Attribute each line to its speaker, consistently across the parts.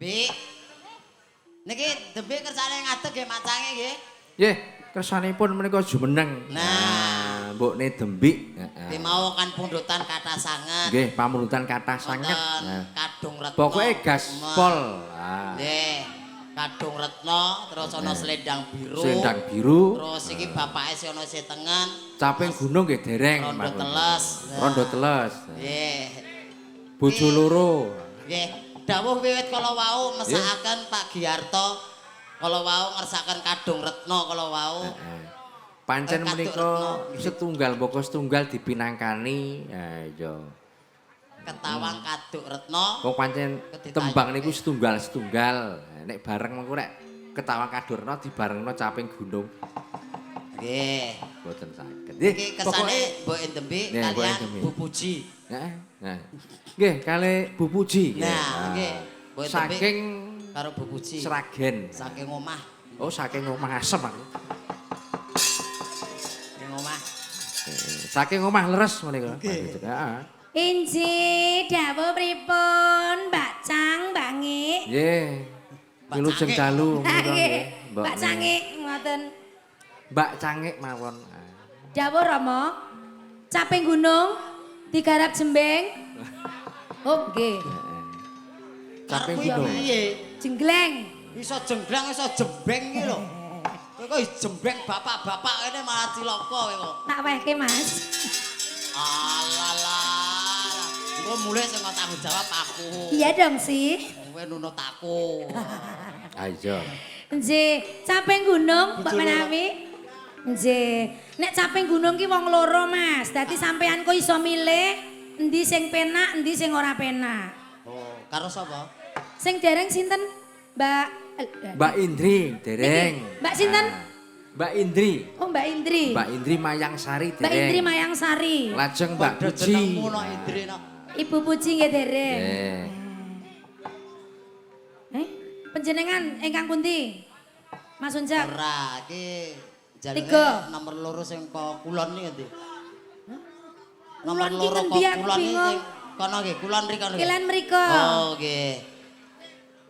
Speaker 1: Bi. Niki dembe kersane ngadeg nggih macange nggih.
Speaker 2: Nggih, kersanipun menika jumeneng.
Speaker 1: Nah,
Speaker 2: mbokne dembik.
Speaker 1: Ki mau kan pundutan kathah sanget.
Speaker 2: Nggih, pamundutan kathah sanget.
Speaker 1: Kadung Retno.
Speaker 2: Pokoke gaspol.
Speaker 1: Nggih. Kadung Retno, terus ana selendang biru.
Speaker 2: Selendang biru.
Speaker 1: Terus iki bapake si ana tengen.
Speaker 2: Caping gunung nggih dereng.
Speaker 1: Rondo teles.
Speaker 2: Rondo teles.
Speaker 1: Nggih.
Speaker 2: Bojo loro.
Speaker 1: Nggih. Dawuh wiwit kala wau mesakaken Pak Giarto kala wau ngersakaken Kadung Retno kala wau.
Speaker 2: Pancen menika setunggal boko setunggal dipinangkani. Ha iya.
Speaker 1: Ketawang Kaduk Retno.
Speaker 2: Kok pancen tembang niku setunggal-setunggal. Nek bareng mengko rek ketawang Kaduk Retno dibarengno caping gunung.
Speaker 1: Nggih.
Speaker 2: Mboten saged.
Speaker 1: Iki kesane Mbok Endembi kalian Bu Puji.
Speaker 2: Heeh. Nah. Nggih, kali Bu Puji.
Speaker 1: Nah, nggih. Mbok Endembi
Speaker 2: saking
Speaker 1: karo Bu Puji.
Speaker 2: Sragen.
Speaker 1: Saking omah.
Speaker 2: Oh, saking omah asem aku.
Speaker 1: Saking omah.
Speaker 2: Saking omah leres menika. Heeh.
Speaker 3: Inji dawuh pripun Mbak Cang, Mbak Ngi?
Speaker 2: Nggih. Wilujeng dalu menika nggih.
Speaker 3: Mbak Cangi ngoten.
Speaker 2: Mbak Cangik mawon.
Speaker 3: Dawuh Rama, caping gunung digarap jembeng. Oh, nggih.
Speaker 2: Caping
Speaker 1: Kuwi
Speaker 2: gunung.
Speaker 1: piye?
Speaker 3: Jenggleng.
Speaker 1: Iso jenggleng iso jembeng iki lho. Kowe kok jembeng bapak-bapak kene malah cilaka kowe kok.
Speaker 3: Tak wehke, Mas.
Speaker 1: Alalah. Engko mulih sing tanggung jawab aku.
Speaker 3: Iya dong sih.
Speaker 1: Kowe nunut aku.
Speaker 2: Ha iya.
Speaker 3: Nggih, caping gunung Mbak Menawi. Nggih. Nek caping gunung ki wong loro, Mas. Dadi sampean kok iso milih endi sing penak, endi sing ora penak.
Speaker 1: Oh, karo sapa?
Speaker 3: Sing dereng sinten? Mbak
Speaker 2: Mbak Indri dereng.
Speaker 3: Niki, Mbak sinten?
Speaker 2: Mbak Indri.
Speaker 3: Oh, Mbak Indri.
Speaker 2: Mbak Indri Mayang Sari dereng.
Speaker 3: Mbak Indri Mayang Sari.
Speaker 2: Lajeng Mbak
Speaker 1: Padha
Speaker 2: Puji.
Speaker 1: jenengmu no Indri no.
Speaker 3: Ibu Puji nggih dereng.
Speaker 2: Nggih.
Speaker 3: Panjenengan ingkang pundi? Mas Unjak.
Speaker 1: Ora, iki jalure
Speaker 3: Tiga.
Speaker 1: nomor loro sing kok kulon iki ngendi?
Speaker 3: Kulon
Speaker 1: Nomor
Speaker 3: ki
Speaker 1: loro
Speaker 3: ngendi
Speaker 1: kok
Speaker 3: aku
Speaker 1: kulon iki
Speaker 3: bingung.
Speaker 1: sing kono nggih, kulon mriko nggih.
Speaker 3: Kilen mriko.
Speaker 1: Oh, nggih.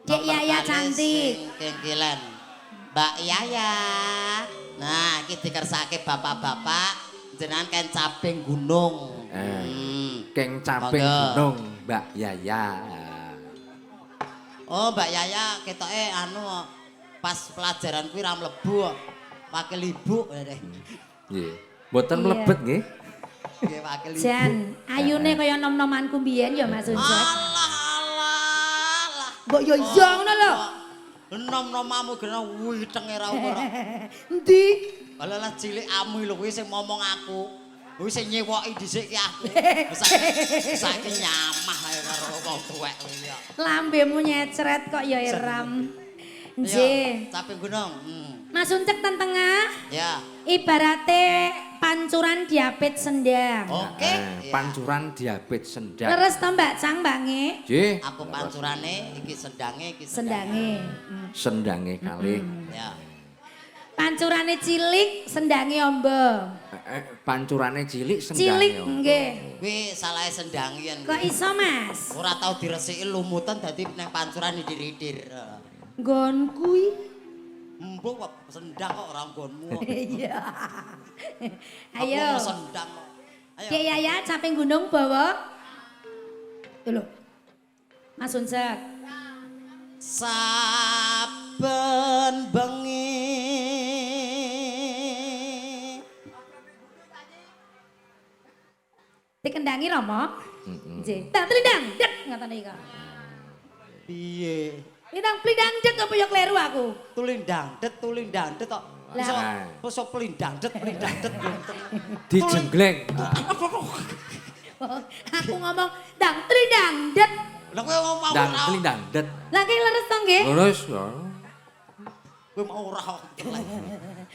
Speaker 3: Dek
Speaker 1: Nomor
Speaker 3: Yaya
Speaker 1: kalih
Speaker 3: cantik.
Speaker 1: sing kengkilen. Mbak Yaya. Nah, iki dikersake bapak-bapak jenengan kan caping gunung.
Speaker 2: Keng caping
Speaker 1: Monggo.
Speaker 2: gunung Mbak Yaya.
Speaker 1: Oh, Mbak Yaya ketoke anu pas pelajaran kuwi ra mlebu kok. Wakil ibu deh.
Speaker 2: Nggih. Mboten
Speaker 3: Iya.
Speaker 2: mlebet nggih.
Speaker 1: Nggih wakil ibu.
Speaker 3: Jan, ayune kaya nom-nomanku mbiyen ya Mas Unjak.
Speaker 1: Alah alah.
Speaker 3: Mbok yo iya ngono lho.
Speaker 1: Nom-nomamu gena witenge ra ora.
Speaker 3: Endi?
Speaker 1: Alah cilik amu lho kuwi sing ngomong aku. Kuwi sing nyewoki dhisik ki aku. Saiki nyamah ae karo wong tuwek kuwi ya.
Speaker 3: Lambemu nyecret kok ya eram. Nggih.
Speaker 1: Caping gunung.
Speaker 3: Mas Uncek ten tengah
Speaker 1: Ya.
Speaker 3: ibarate pancuran diapit sendang.
Speaker 1: Oke. Ya.
Speaker 2: Pancuran diabetes sendang.
Speaker 3: Leres to Mbak Cang Mbak Nge?
Speaker 2: Nggih.
Speaker 1: Aku pancurane iki sendange iki
Speaker 3: Sendange.
Speaker 2: Sendange kalih.
Speaker 1: Ya.
Speaker 3: Pancurane cilik, sendange amba.
Speaker 2: Pancurane cilik sendange.
Speaker 3: Cilik nggih.
Speaker 1: Kuwi salahe sendange yen.
Speaker 3: Kok iso Mas?
Speaker 1: Ora tau diresiki lumutan dadi nang pancuran didir-idir.
Speaker 3: Nggon kuwi.
Speaker 1: Mbok kok sendang kok ora nggonmu.
Speaker 3: Iya.
Speaker 1: Aku
Speaker 3: Ayo.
Speaker 1: mau sendang kok. Ayo.
Speaker 3: Dek Yaya caping gunung bawa. Tuh lho. Mas Uncek.
Speaker 1: Saben bengi
Speaker 3: Dikendangi Rama. Nggih. Tak telindang, det ngoten iki.
Speaker 1: piye
Speaker 3: Lidang plidang det apa ya kleru aku.
Speaker 1: tulindang det kok iso
Speaker 2: Lah.
Speaker 1: iso pelindang det
Speaker 2: Dijenggleng.
Speaker 3: Aku ngomong dang telindang det.
Speaker 1: lha kowe mau
Speaker 2: Dang
Speaker 1: ora
Speaker 2: telindang det.
Speaker 3: Lah ki leres to nggih?
Speaker 2: Lurus ya.
Speaker 1: kowe mau ora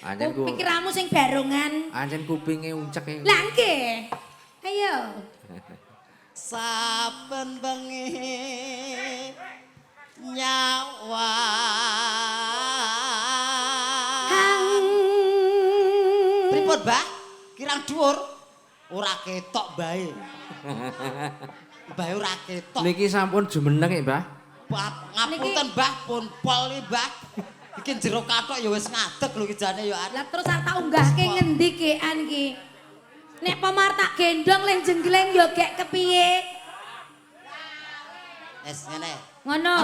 Speaker 2: Anjen ku
Speaker 3: Pikiranmu sing barongan.
Speaker 2: anjen kupinge uncek e.
Speaker 3: Lah nggih. Ayo.
Speaker 1: saben bengi nyawa pripun Mbah kirang dhuwur ora ketok bae bae ora ketok
Speaker 2: Niki sampun jumeneng ya, Mbah.
Speaker 1: Ngapunten Mbah, pun pol iki Mbah. Iki jero kathok ya wis ngadeg lho iki jane ya.
Speaker 3: Lah terus arep tak unggahke ngendi kean iki? Nek pemar tak gendong leng jenggleng yo gek kepiye?
Speaker 1: Es ngene.
Speaker 3: Ngono.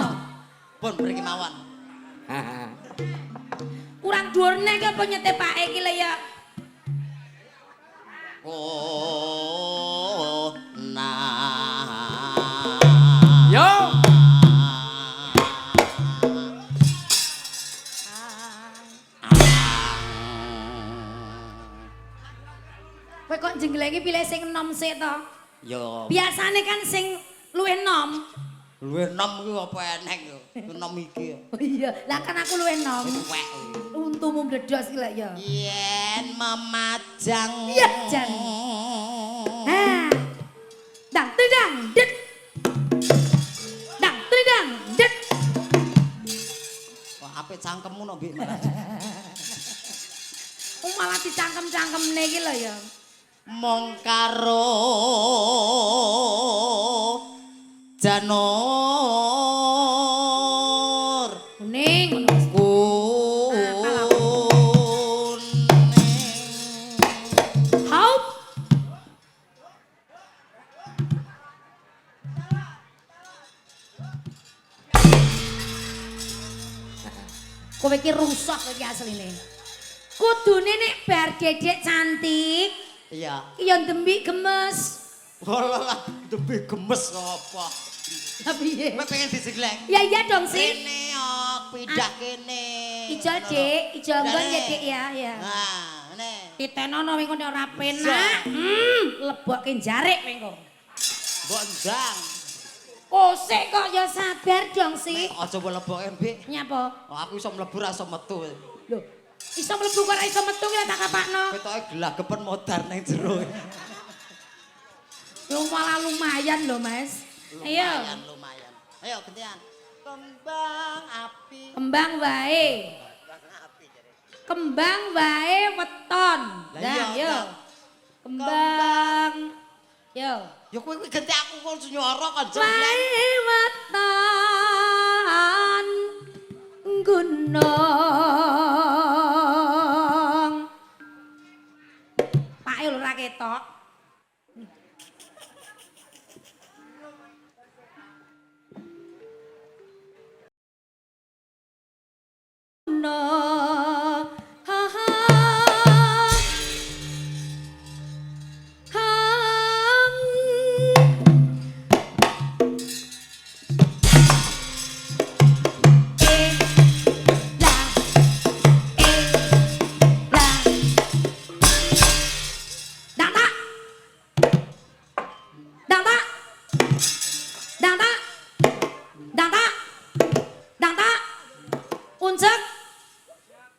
Speaker 1: Pun mriki mawon.
Speaker 3: Kurang dhuwurne iki apa nyetepake iki lho ya.
Speaker 1: Oh, nah.
Speaker 2: Yo.
Speaker 3: Kowe kok jengglenge pilih sing enom sik to?
Speaker 1: Yo.
Speaker 3: Biasane kan sing luwih enom.
Speaker 1: Luwih enom iki apa eneng yo. Enom iki yo.
Speaker 3: Oh iya, lah kan aku luwih enom.
Speaker 1: Tuwek.
Speaker 3: Untumu bledos iki lho ya.
Speaker 1: Yen memajang.
Speaker 3: Iya, Jan. Ah. Dang tedang det. Dang tedang det.
Speaker 1: Kok apik cangkemmu no Mbik malah.
Speaker 3: Malah dicangkem-cangkemne iki lho ya.
Speaker 1: Mong karo janur
Speaker 3: Kuning. Haup. Kowe iki rusak iki asline. Kudune nek bar dedek cantik,
Speaker 1: iya
Speaker 3: ya ndembik gemes.
Speaker 1: walah lebih gemes apa
Speaker 3: Tapi piye?
Speaker 1: kowe pengen dijegleng
Speaker 3: Ya iya dong sih.
Speaker 1: kene ok pindah kene
Speaker 3: Ijol Dik, ijol nggon ya Dik ya, ya.
Speaker 1: nah ngene
Speaker 3: Titenono wing kene ora penak. Lebokke jarik wing kok.
Speaker 1: mbok ndang
Speaker 3: Kosek kok ya sabar dong sih.
Speaker 1: aja mleboke Mbik
Speaker 3: Nyapa?
Speaker 1: oh, aku iso mlebu ra iso metu
Speaker 3: Lho, iso mlebu kok ora iso metu ki tak kapakno.
Speaker 1: ketoke gelagepen modar ning jero
Speaker 3: Yo malah lumayan lho, Mas. Ayo.
Speaker 1: lumayan ayo gantian kembang api
Speaker 3: Kembang wae. Kembang wae weton.
Speaker 1: Lah
Speaker 3: Lah
Speaker 1: iya,
Speaker 3: yo.
Speaker 1: Kak.
Speaker 3: Kembang. Yo.
Speaker 1: ya kowe ganti aku kok nyoro kan jegleng
Speaker 3: Wae weton gunung. Pake lho ra ketok. No. Ha ha. Hang.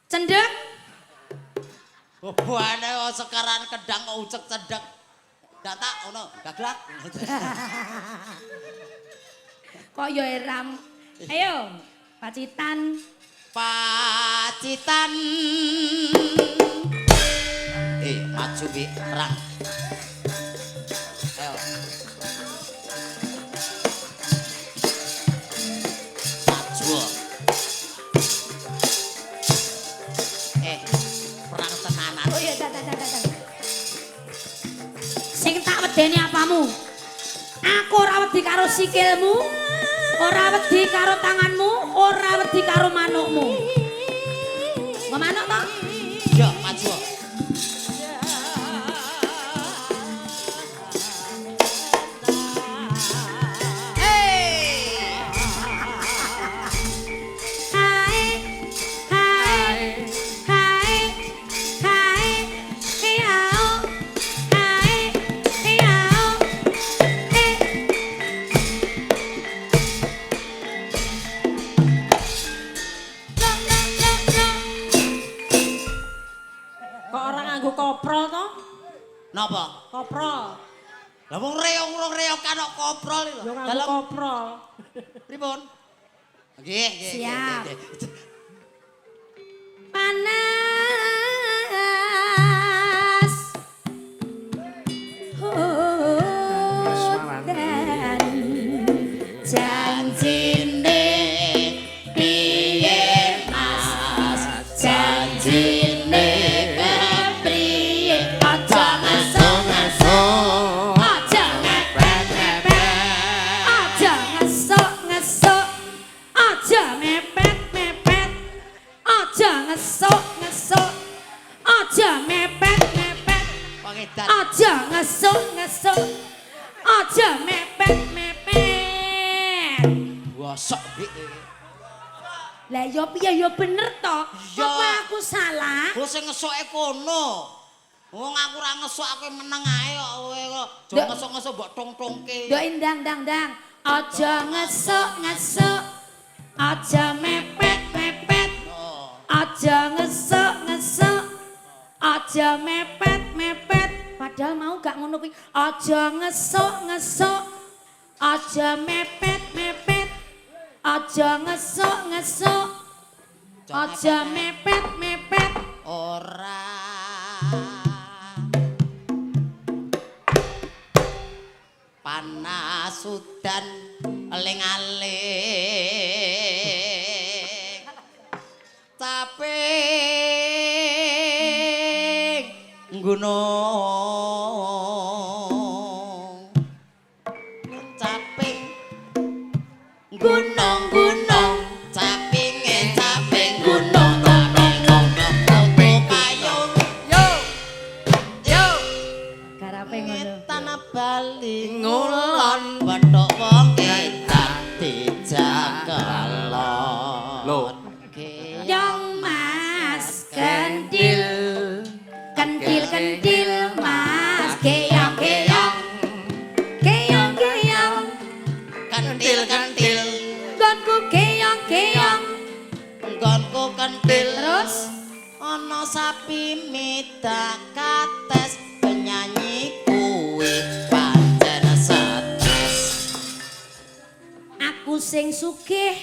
Speaker 3: Cendek.
Speaker 1: Bebuane sekarang kedang kok ucek cedek. Data ngono, gaglak.
Speaker 3: Kok ya eram. Ayo, pacitan.
Speaker 1: Pacitan. Maju Bi, perang. Ayo. Maju. Perang tenanan.
Speaker 3: Oh iya, dah. Sing tak wedeni apamu? Aku ora wedi karo sikilmu, ora wedi karo tanganmu, ora wedi karo manukmu. Mau manuk toh?
Speaker 1: Yo, maju.
Speaker 3: Koprol toh?
Speaker 1: Napa?
Speaker 3: Koprol.
Speaker 1: Lah wong reog kan kok koprol lho.
Speaker 3: Yo nganggo koprol.
Speaker 1: Pripun? Nggih, nggih.
Speaker 3: Siap.
Speaker 1: nggih.
Speaker 3: Panas. Dan janjine ngesuk aja mepet-mepet.
Speaker 1: Wasok Dik.
Speaker 3: Lah ya piye ya bener to?
Speaker 1: Ya.
Speaker 3: Apa aku salah?
Speaker 1: Lho sing ngesoke kono. Wong aku ora ngesok aku meneng ae kok kowe kok. Jo
Speaker 3: Dek.
Speaker 1: ngesok-ngesok mbok tong-tongke.
Speaker 3: Ndok ndang. Aja ngesuk. Aja mepet-mepet.
Speaker 1: Oh.
Speaker 3: Aja ngesuk. Aja mepet-mepet. Padahal mau gak ngono kuwi. Aja ngesuk. Aja mepet-mepet. Aja ngesuk. Aja mepet-mepet.
Speaker 1: Ora. Panas udan eling-aling. Caping gunung. Caping gunung. Caping gunung. Caping payung. Yo.
Speaker 3: Garape ngono.
Speaker 1: Tanah Bali ngulon bathuk wong edan dijagalon.
Speaker 2: Loh.
Speaker 3: Yong mas kendil mas keong
Speaker 1: Kentil
Speaker 3: gonku keong
Speaker 1: nggonku kentil
Speaker 3: terus
Speaker 1: ana sapi midak kates penyanyi kuwi pancen stres.
Speaker 3: aku sing sugih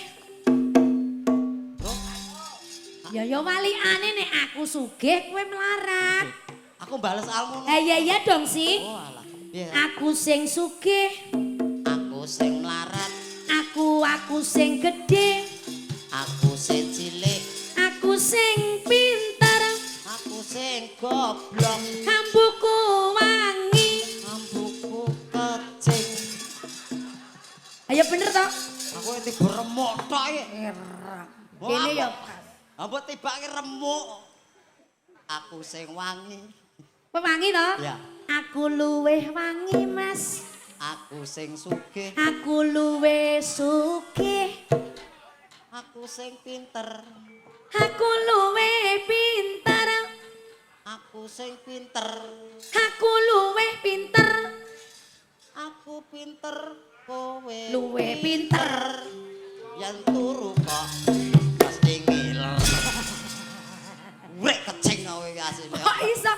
Speaker 3: ya walikane nek aku sugih kowe melarat
Speaker 1: Aku bales almu.
Speaker 3: iya dong sih
Speaker 1: Oh alah. Piye?
Speaker 3: aku sing sugih
Speaker 1: Aku sing melarat,
Speaker 3: aku sing gede
Speaker 1: aku sing cilik,
Speaker 3: aku sing pinter
Speaker 1: aku sing goblok,
Speaker 3: ambuku wangi
Speaker 1: ambuku kecing.
Speaker 3: ayo bener toh
Speaker 1: Aku tiba remuk tok ya.
Speaker 3: kene ya
Speaker 1: Ambek tibake remuk. Aku sing wangi.
Speaker 3: pewangi toh
Speaker 1: Ya.
Speaker 3: aku luweh wangi mas
Speaker 1: Aku sing sugih,
Speaker 3: aku luweh sugih
Speaker 1: aku sing pinter,
Speaker 3: aku luweh pinter
Speaker 1: aku sing pinter,
Speaker 3: aku luweh pinter
Speaker 1: aku pinter, kowe
Speaker 3: luweh pinter
Speaker 1: Yang turu kok pasti ngiler. Wek kecing kowe iki asline.
Speaker 3: kok iso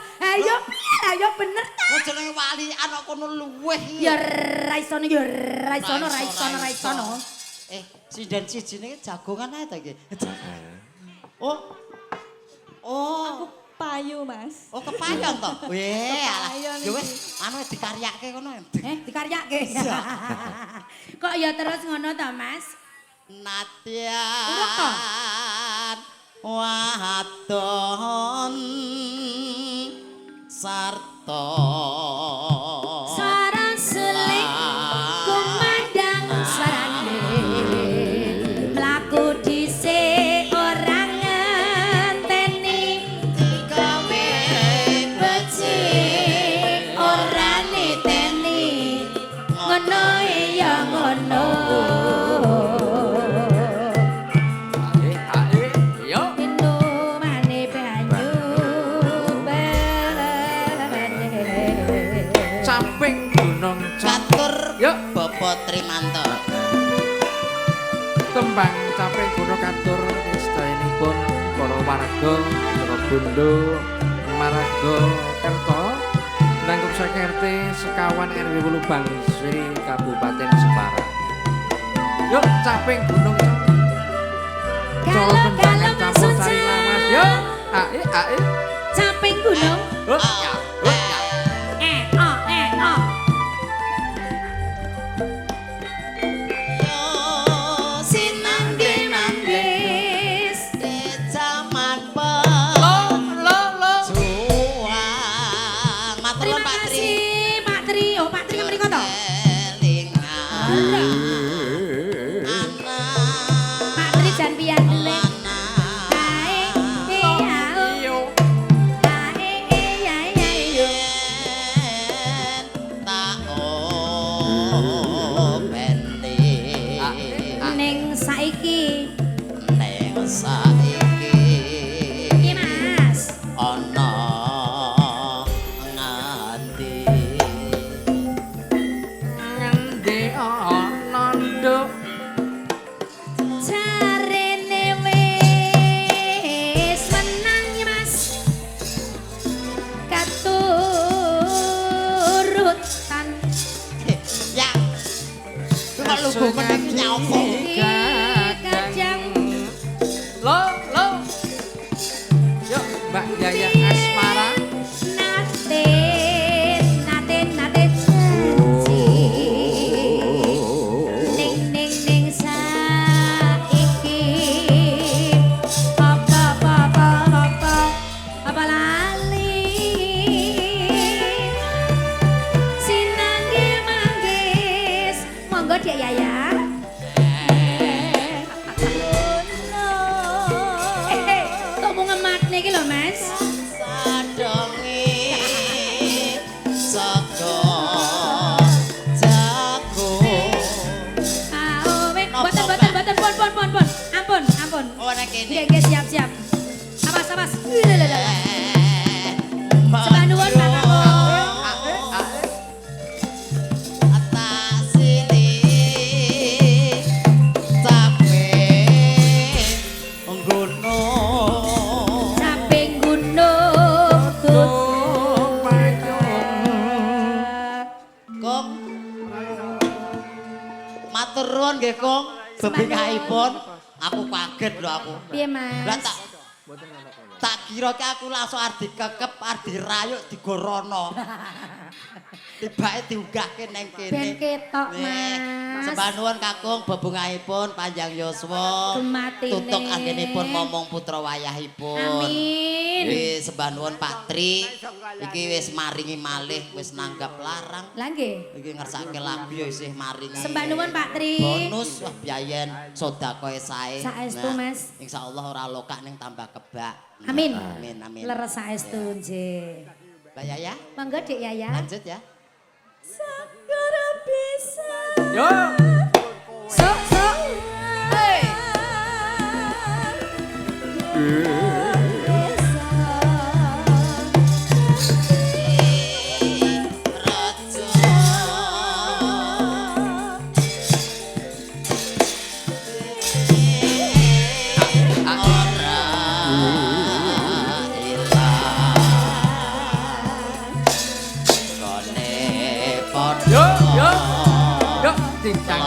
Speaker 3: ayo bener ta
Speaker 1: Kok jenenge walian kok kono luweh iki.
Speaker 3: ya ra isono ra isono
Speaker 1: Sinden sijine jagongan ae ta iki. Oh. Oh.
Speaker 4: Payu, Mas.
Speaker 1: Oh kepayon to? Weh, alah.
Speaker 4: Kepayon
Speaker 1: Ya
Speaker 4: iki.
Speaker 1: wis, anu dikaryake kono.
Speaker 3: dikaryake kok ya terus ngono ta mas
Speaker 1: Nadyan wadon sarta
Speaker 3: Saraseling kumandang sarane mlaku dhisik ora ngenteni
Speaker 1: gawe
Speaker 3: becik ora niteni ngono ya ngono
Speaker 2: Yo.
Speaker 3: minumane banyu
Speaker 2: Caping gunung
Speaker 1: catur
Speaker 2: Yo.
Speaker 1: Bapak Trimanto.
Speaker 2: Tembang caping gunung katur istayanipun para warga para bondo marga Kerto nanggup RT sekawan RW 8 Bangsri Kabupaten Semarang. Yuk caping gunung Colo
Speaker 3: Kalau
Speaker 2: campur sari lawas. Yo, ae.
Speaker 3: caping gunung
Speaker 2: Huk ya, huk ya.
Speaker 1: Yo sinandi
Speaker 3: Nandis
Speaker 1: di zaman
Speaker 2: Lo.
Speaker 1: pejuang. Matur nuwun
Speaker 3: terima
Speaker 1: Pak Tri.
Speaker 3: kasih Pak Tri oh Pak Tri kan mriko to
Speaker 1: Kelingan anak.
Speaker 3: Pak Tri jan pian delik
Speaker 1: Anak.
Speaker 3: ae iya
Speaker 2: Yo.
Speaker 1: saiki
Speaker 3: Piye Mas?
Speaker 1: ana ngati
Speaker 2: Ngendi ana nduk
Speaker 3: Jarene wis menang ya Mas. Katurutan
Speaker 1: ya kok lugu meneh nyopo
Speaker 3: Kajang
Speaker 2: Lo Yuk Mbak Yaya Asmara
Speaker 3: nate janji ning saiki apa lali sinangge manggis monggo Dek Yaya kok mau ngematne iki lho Mas
Speaker 1: sadonge saka jagung
Speaker 3: Ampun.
Speaker 1: oh nek kene
Speaker 3: Nggih, siap. Awas. Sembah nuwun Pak Kakung.
Speaker 1: atasile capek gunung
Speaker 3: Samping gunung
Speaker 1: Kong matur nuwun nggih Kong bebingahipun aku kaget lho aku
Speaker 3: Piye
Speaker 1: lah
Speaker 3: Mas?
Speaker 1: tak kira ki aku langsung arep dikekep arep dirayuk digorono tibake diunggahke ning kene
Speaker 3: Ben ketok
Speaker 1: Nih,
Speaker 3: Mas.
Speaker 1: sembah nuwun Kakung bebungahipun panjang yuswa
Speaker 3: Gematine.
Speaker 1: tutuk anggenipun momong putra wayahipun
Speaker 3: Amin.
Speaker 1: Wis sembah nuwun Pak Tri iki wis maringi malih wis nanggap larang
Speaker 3: Lah nggih.
Speaker 1: iki ngersake lagu ya isih maringi
Speaker 3: Sembah nuwun Pak Tri.
Speaker 1: bonus wah biayen sedakoe sae
Speaker 3: Saestu, Mas.
Speaker 1: insyaallah ora lokak ning tambah kebak
Speaker 3: Amin.
Speaker 1: amin
Speaker 3: Leres saestu nggih.
Speaker 1: Mbak Yaya
Speaker 3: Monggo Dek Yaya.
Speaker 1: lanjut ya
Speaker 3: Sakara bisa.
Speaker 2: Yuk
Speaker 3: Sok. Hei.
Speaker 2: Yuk tincang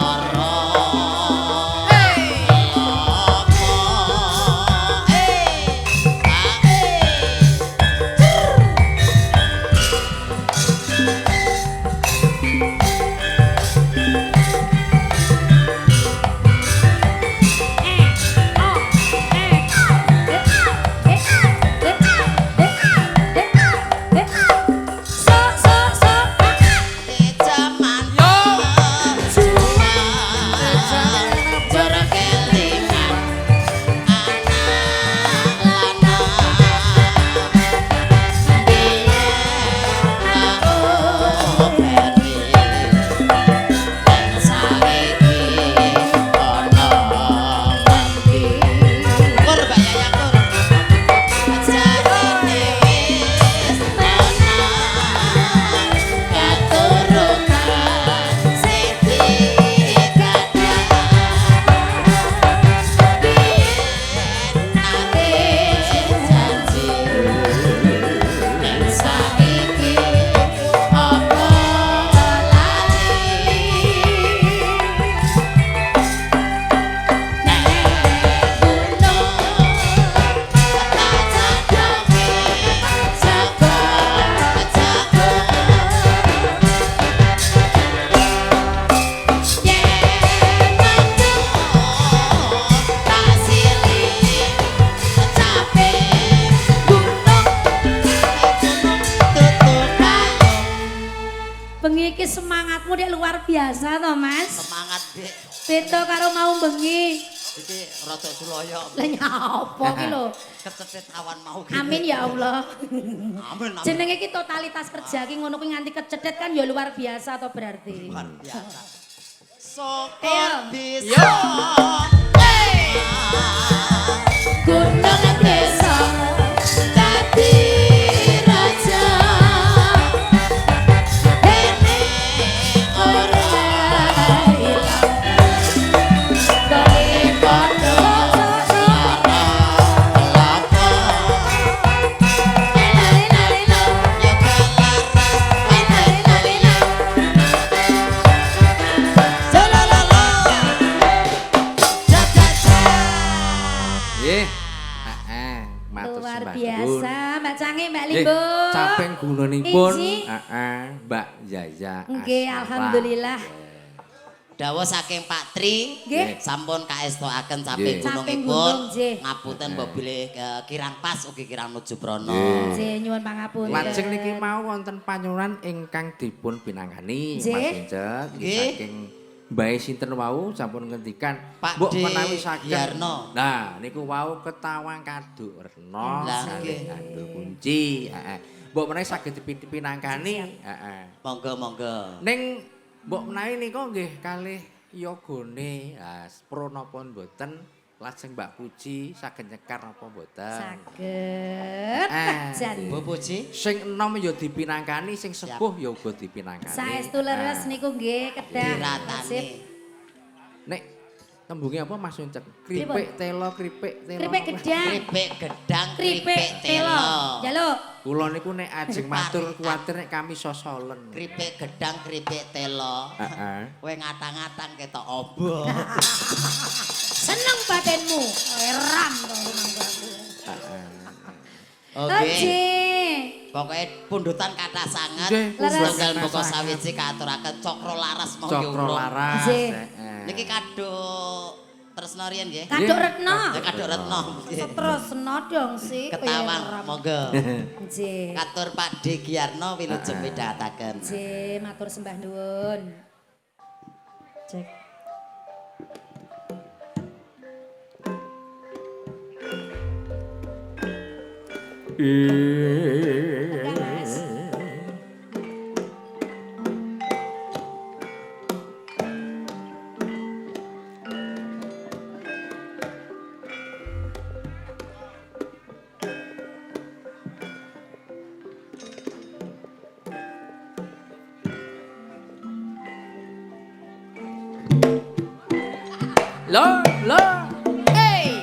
Speaker 3: Bengi iki semangatmu dek luar biasa toh Mas.
Speaker 1: Semangat, Dik.
Speaker 3: Beda karo mau bengi.
Speaker 1: Iki rada suloyo.
Speaker 3: Lah nyapa ki lho.
Speaker 1: Kecetet awan mau gini.
Speaker 3: Amin ya Allah.
Speaker 1: Amin.
Speaker 3: Jenenge iki totalitas kerja ki ngono kuwi nganti kecedhet kan ya luar biasa to berarti.
Speaker 1: Luar biasa.
Speaker 3: Ayo.
Speaker 1: Sokor bisa.
Speaker 2: Nggih. Heeh, matur
Speaker 3: Luar
Speaker 2: sembah
Speaker 3: biasa, Mbak Cange, Mbak
Speaker 2: Nggih,
Speaker 3: Limbo.
Speaker 2: caping gunanipun.
Speaker 3: Inji.
Speaker 2: Heeh, Mbak Yaya.
Speaker 3: Nggih,
Speaker 2: Asmara.
Speaker 3: alhamdulillah.
Speaker 1: Dawuh saking Pak Tri,
Speaker 3: Nggih.
Speaker 1: sampun kaestokaken caping
Speaker 2: Nggih.
Speaker 3: Caping
Speaker 1: gunungipun.
Speaker 3: gunung, nggih.
Speaker 1: Ngapunten mbok bilih kirang pas ugi kirang nuju Brana.
Speaker 2: Nggih.
Speaker 3: Nggih, nyuwun pangapunten.
Speaker 2: Lajeng niki mau wonten panyuwunan ingkang dipun pinangani
Speaker 3: Nggih.
Speaker 2: Mas Encet
Speaker 1: Nggih.
Speaker 2: saking Mbae sinten wau sampun ngendikan
Speaker 1: Pak
Speaker 2: mbok
Speaker 1: D.
Speaker 2: menawi saged.
Speaker 1: Yarno.
Speaker 2: Nah, niku wau ketawang kaduk rena
Speaker 1: Lah,
Speaker 2: kalih
Speaker 1: nggih.
Speaker 2: kandha kunci, heeh. Mbok menawi saged dipinangkani, heeh.
Speaker 1: Monggo.
Speaker 2: Ning mbok menawi nika nggih kalih yogane, pro napa mboten? Lajeng Mbak Puji saged nyekar napa mboten?
Speaker 3: Saged, Pak Jan.
Speaker 1: Bu Puji.
Speaker 2: Sing enom ya dipinangkani, sing sepuh ya uga dipinangkani.
Speaker 3: Saestu leres niku nggih kedah.
Speaker 1: Diratani.
Speaker 3: Sip.
Speaker 2: Nek tembunge apa Mas Uncet?
Speaker 3: Pripun?
Speaker 2: Kripik telo, kripik telo.
Speaker 3: Kripik
Speaker 2: apa?
Speaker 3: gedang,
Speaker 1: Kripik gedang,
Speaker 3: kripik telo. Jaluk.
Speaker 2: Kula niku nek ajeng matur kuwatir nek kami sosolen.
Speaker 1: Kripik gedang, kripik telo.
Speaker 2: Heeh.
Speaker 1: Kowe ngatang-ngatang ketok obong.
Speaker 3: Seneng batinmu. Eram to mangga aku.
Speaker 2: Heeh.
Speaker 1: Oke.
Speaker 3: Nggih.
Speaker 1: Pokoknya pundutan kata sangat.
Speaker 2: Nggih,
Speaker 3: pundutan
Speaker 1: Setunggal
Speaker 2: kata
Speaker 1: pokok
Speaker 2: sanget.
Speaker 1: sawiji katuraken cokro laras mau
Speaker 2: Cokro laras.
Speaker 3: Nggih.
Speaker 2: heeh.
Speaker 1: Niki kado tresno riyen nggih.
Speaker 3: Kaduk retno.
Speaker 1: Ya kado retno.
Speaker 3: Setresno dong sih.
Speaker 1: Ketawang
Speaker 3: Eram.
Speaker 1: monggo.
Speaker 3: Nggih.
Speaker 1: Katur Pak D Giarno wilujeng midhataken.
Speaker 3: Nggih, matur sembah nuwun. Cek. Enggak, Mas.
Speaker 2: Loh.
Speaker 3: Hey.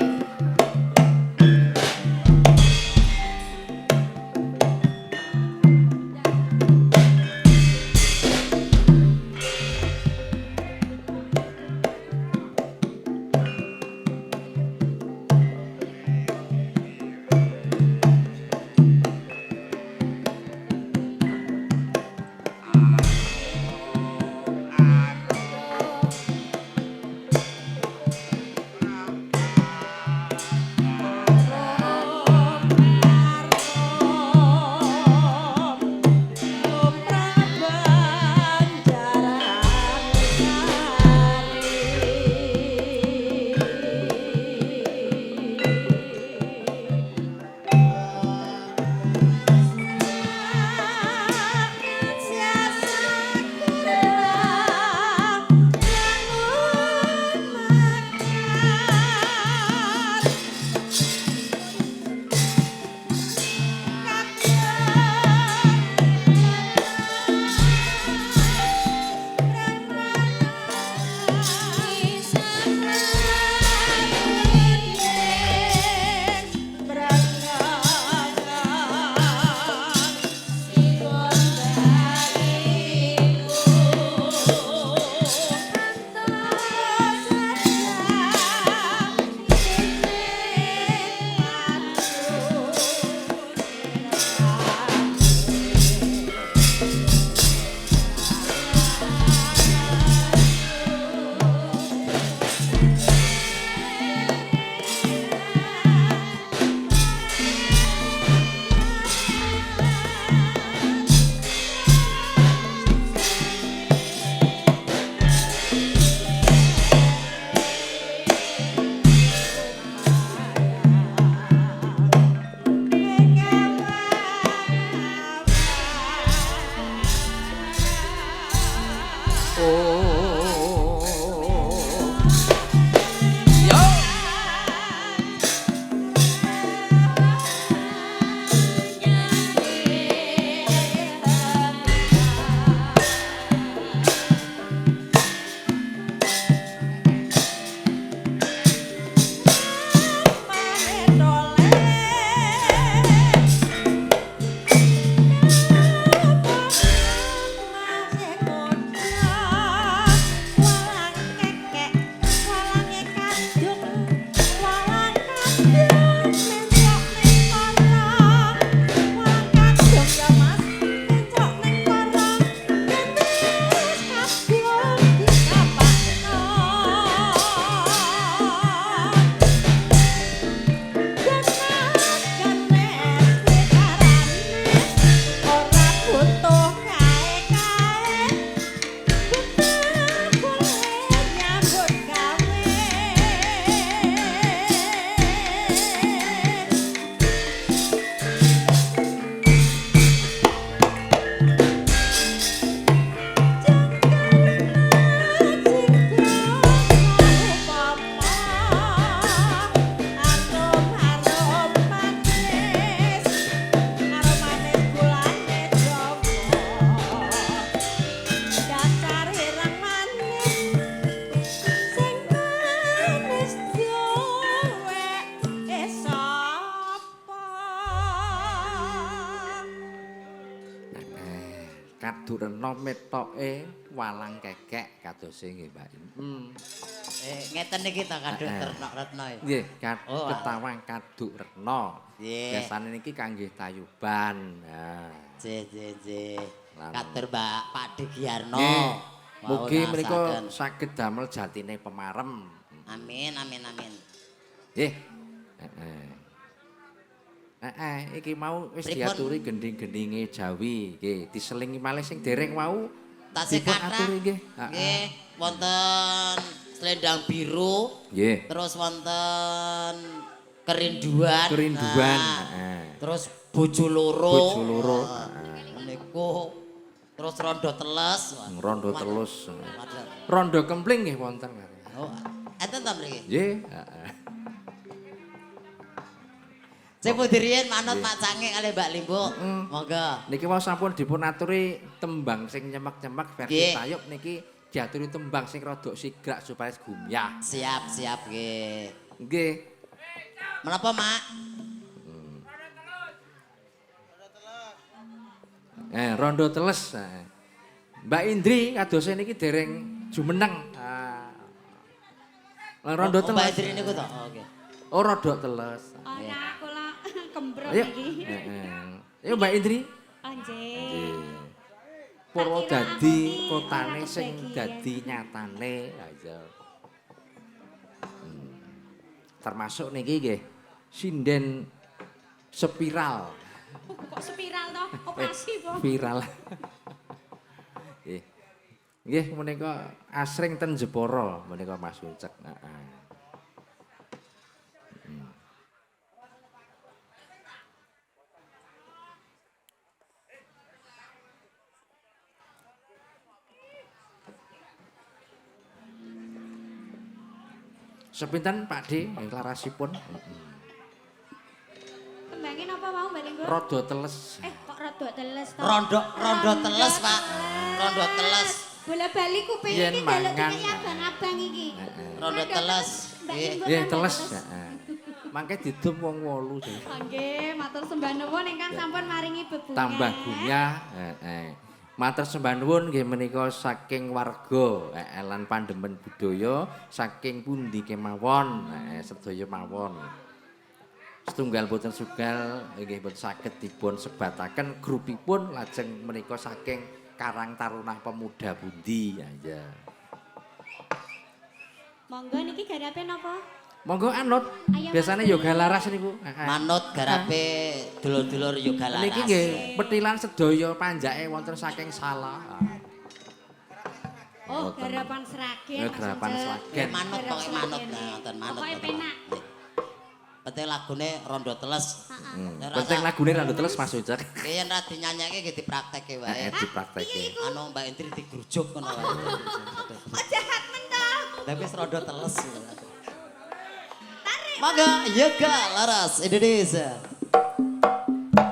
Speaker 2: kaduk rena metoke walang kekek kadose nggih Mbak.
Speaker 1: Ngeten niki ta kaduk retno.
Speaker 2: Nggih,
Speaker 1: Oh,
Speaker 2: ketawang kaduk rena.
Speaker 1: Nggih.
Speaker 2: Biasane niki kangge tayuban. Nah.
Speaker 1: Je. Katur Mbak Pak Digiarno.
Speaker 2: Nggih.
Speaker 1: Wau
Speaker 2: Mugi menika
Speaker 1: ngasaken.
Speaker 2: saged damel jatine pemarem.
Speaker 1: Amin.
Speaker 2: Nggih. Iki mau wis
Speaker 1: Pripun?
Speaker 2: diaturi gending-gendinge Jawi. Nggih, diselingi malih sing dereng wau.
Speaker 1: Tasih
Speaker 2: Dipun
Speaker 1: kathah.
Speaker 2: aturi nggih.
Speaker 1: Nggih, wonten selendang biru,
Speaker 2: Nggih.
Speaker 1: terus wonten kerinduan.
Speaker 2: Kerinduan.
Speaker 1: Nah, terus bojo loro.
Speaker 2: Bojo loro.
Speaker 1: Niku terus rondo teles. Wah,
Speaker 2: Rondo telus.
Speaker 1: waduh.
Speaker 2: Rondo kempling nggih wonten.
Speaker 1: Oh, enten ta mriki?
Speaker 2: Nggih.
Speaker 1: Sing pundi riyen manut Mak Cange kali Mbak Limbo. Monggo.
Speaker 2: Niki wau sampun dipun aturi tembang sing nyemek-nyemek versi
Speaker 1: Nggih.
Speaker 2: tayub niki diaturi tembang sing rada sigrak supaya gumyah.
Speaker 1: Siap nggih.
Speaker 2: Nggih.
Speaker 1: Menapa, Mak?
Speaker 2: Rondo teles. Mbak Indri kadose niki dereng jumeneng. Rondo
Speaker 1: Mbak
Speaker 2: teles.
Speaker 1: Indri niku to. Oh, nggih.
Speaker 2: Oh, rondo teles.
Speaker 4: Ora kula kembrot
Speaker 2: Ayo.
Speaker 4: iki.
Speaker 2: Ayo Mbak Indri.
Speaker 4: Anjir.
Speaker 2: Purwodadi kotane sing dadi nyatane. Ayo. Termasuk niki nggih sinden spiral.
Speaker 4: Kok spiral toh? Operasi po.
Speaker 2: Viral. Nggih. Nggih menika asring ten Jepara menika Mas Ucek. Heeh. Sepinten Pak D, larasipun.
Speaker 4: Kembangin apa mau Mbak Linggo?
Speaker 2: Rodo teles.
Speaker 4: Kok rada teles toh?
Speaker 1: Rondo teles, Pak. Rondo teles.
Speaker 4: Bola-bali kuping
Speaker 2: Yen
Speaker 4: iki delok
Speaker 2: mangan.
Speaker 4: iki abang-abang iki.
Speaker 1: Rondo teles.
Speaker 4: Mbak
Speaker 1: Nggih.
Speaker 4: Linggo
Speaker 2: Nggih
Speaker 4: rondo
Speaker 2: teles. Mangke didum wong 8 sih.
Speaker 4: Nggih, matur sembah nuwun ingkang sampun maringi bebungan.
Speaker 2: Tambah gumyah. Matur sembah nuwun nggih menika saking warga lan pandemen budaya saking pundi kemawon sedaya mawon. Setunggal boten sugal nggih boten saged dipun sebataken grupipun lajeng menika saking Karang Tarunah Pemuda Bundi ya.
Speaker 4: Monggo niki garape napa?
Speaker 2: Monggo anut.
Speaker 4: Ayo,
Speaker 2: Biasane
Speaker 4: Mas.
Speaker 2: yoga laras niku.
Speaker 1: Manut garape dulur-dulur yoga laras.
Speaker 2: Niki nggih petilan sedaya panjake wonten saking salah.
Speaker 4: Oh, garapan seragen.
Speaker 2: Ya, garapan
Speaker 4: Mas Ucek.
Speaker 2: seragen.
Speaker 1: Manut pokoke manut ngoten manut.
Speaker 4: Pokoke penak.
Speaker 1: Penting lagune rondo teles.
Speaker 2: Penting lagune Rando Teles Mas Ucek.
Speaker 1: Yen ra dinyanyake nggih dipraktekke wae.
Speaker 2: Diprakteke.
Speaker 1: Anu Mbak Indri digrujuk ngono wae.
Speaker 4: Kok jahat men toh?
Speaker 1: Tapi wis rondo teles. Monggo yoga laras Indonesia.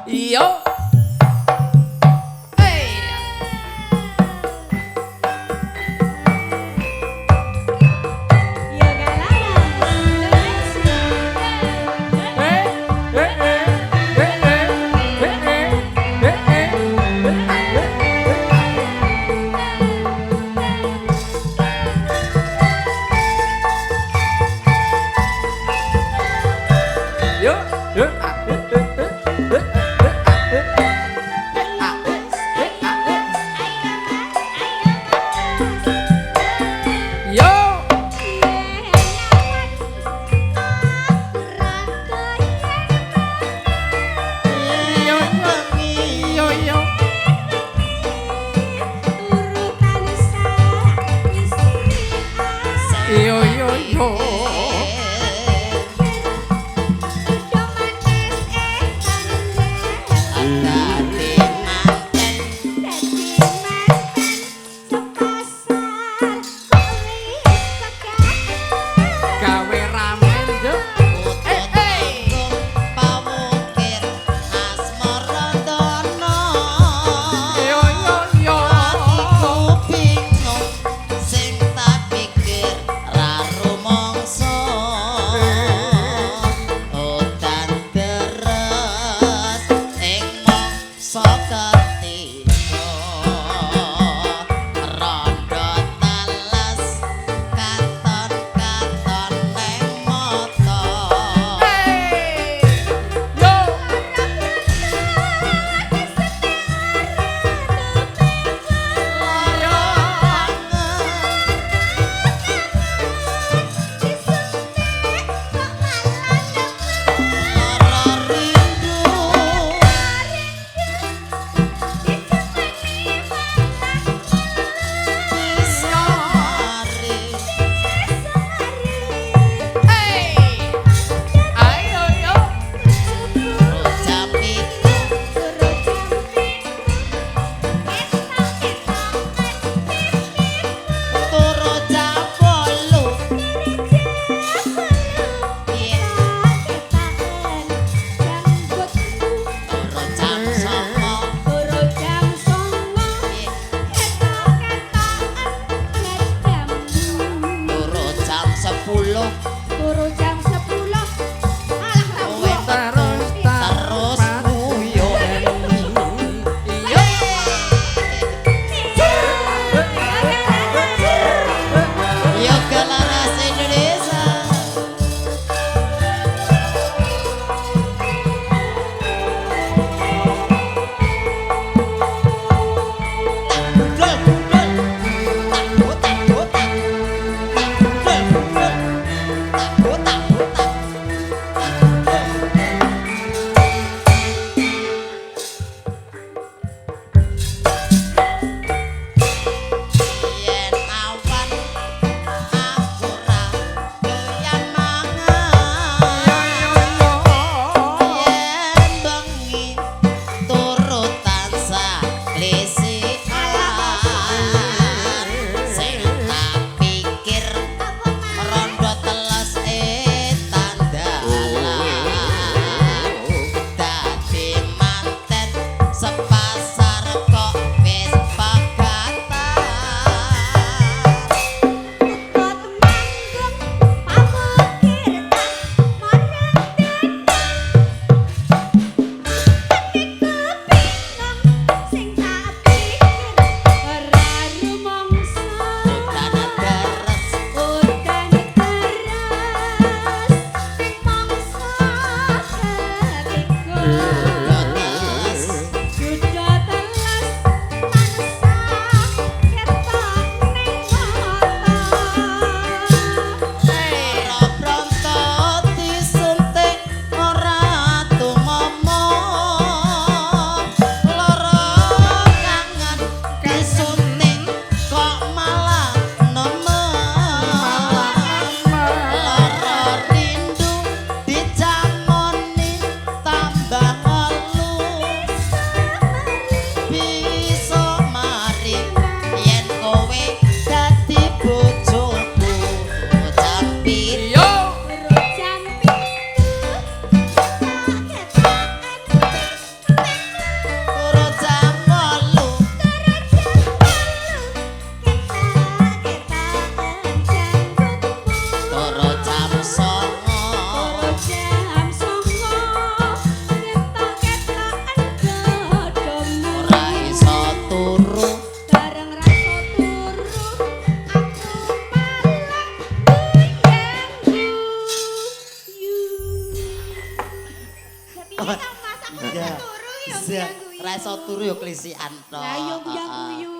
Speaker 2: Iyo.
Speaker 4: Yoga laras Indonesia.
Speaker 2: Yo yo yo.
Speaker 4: Mas aku
Speaker 1: Iya.
Speaker 4: turu ya
Speaker 1: Iya.
Speaker 4: guyu-guyu.
Speaker 1: Ra iso turu ya klisikan tok.
Speaker 4: Lah yo guyu-guyu.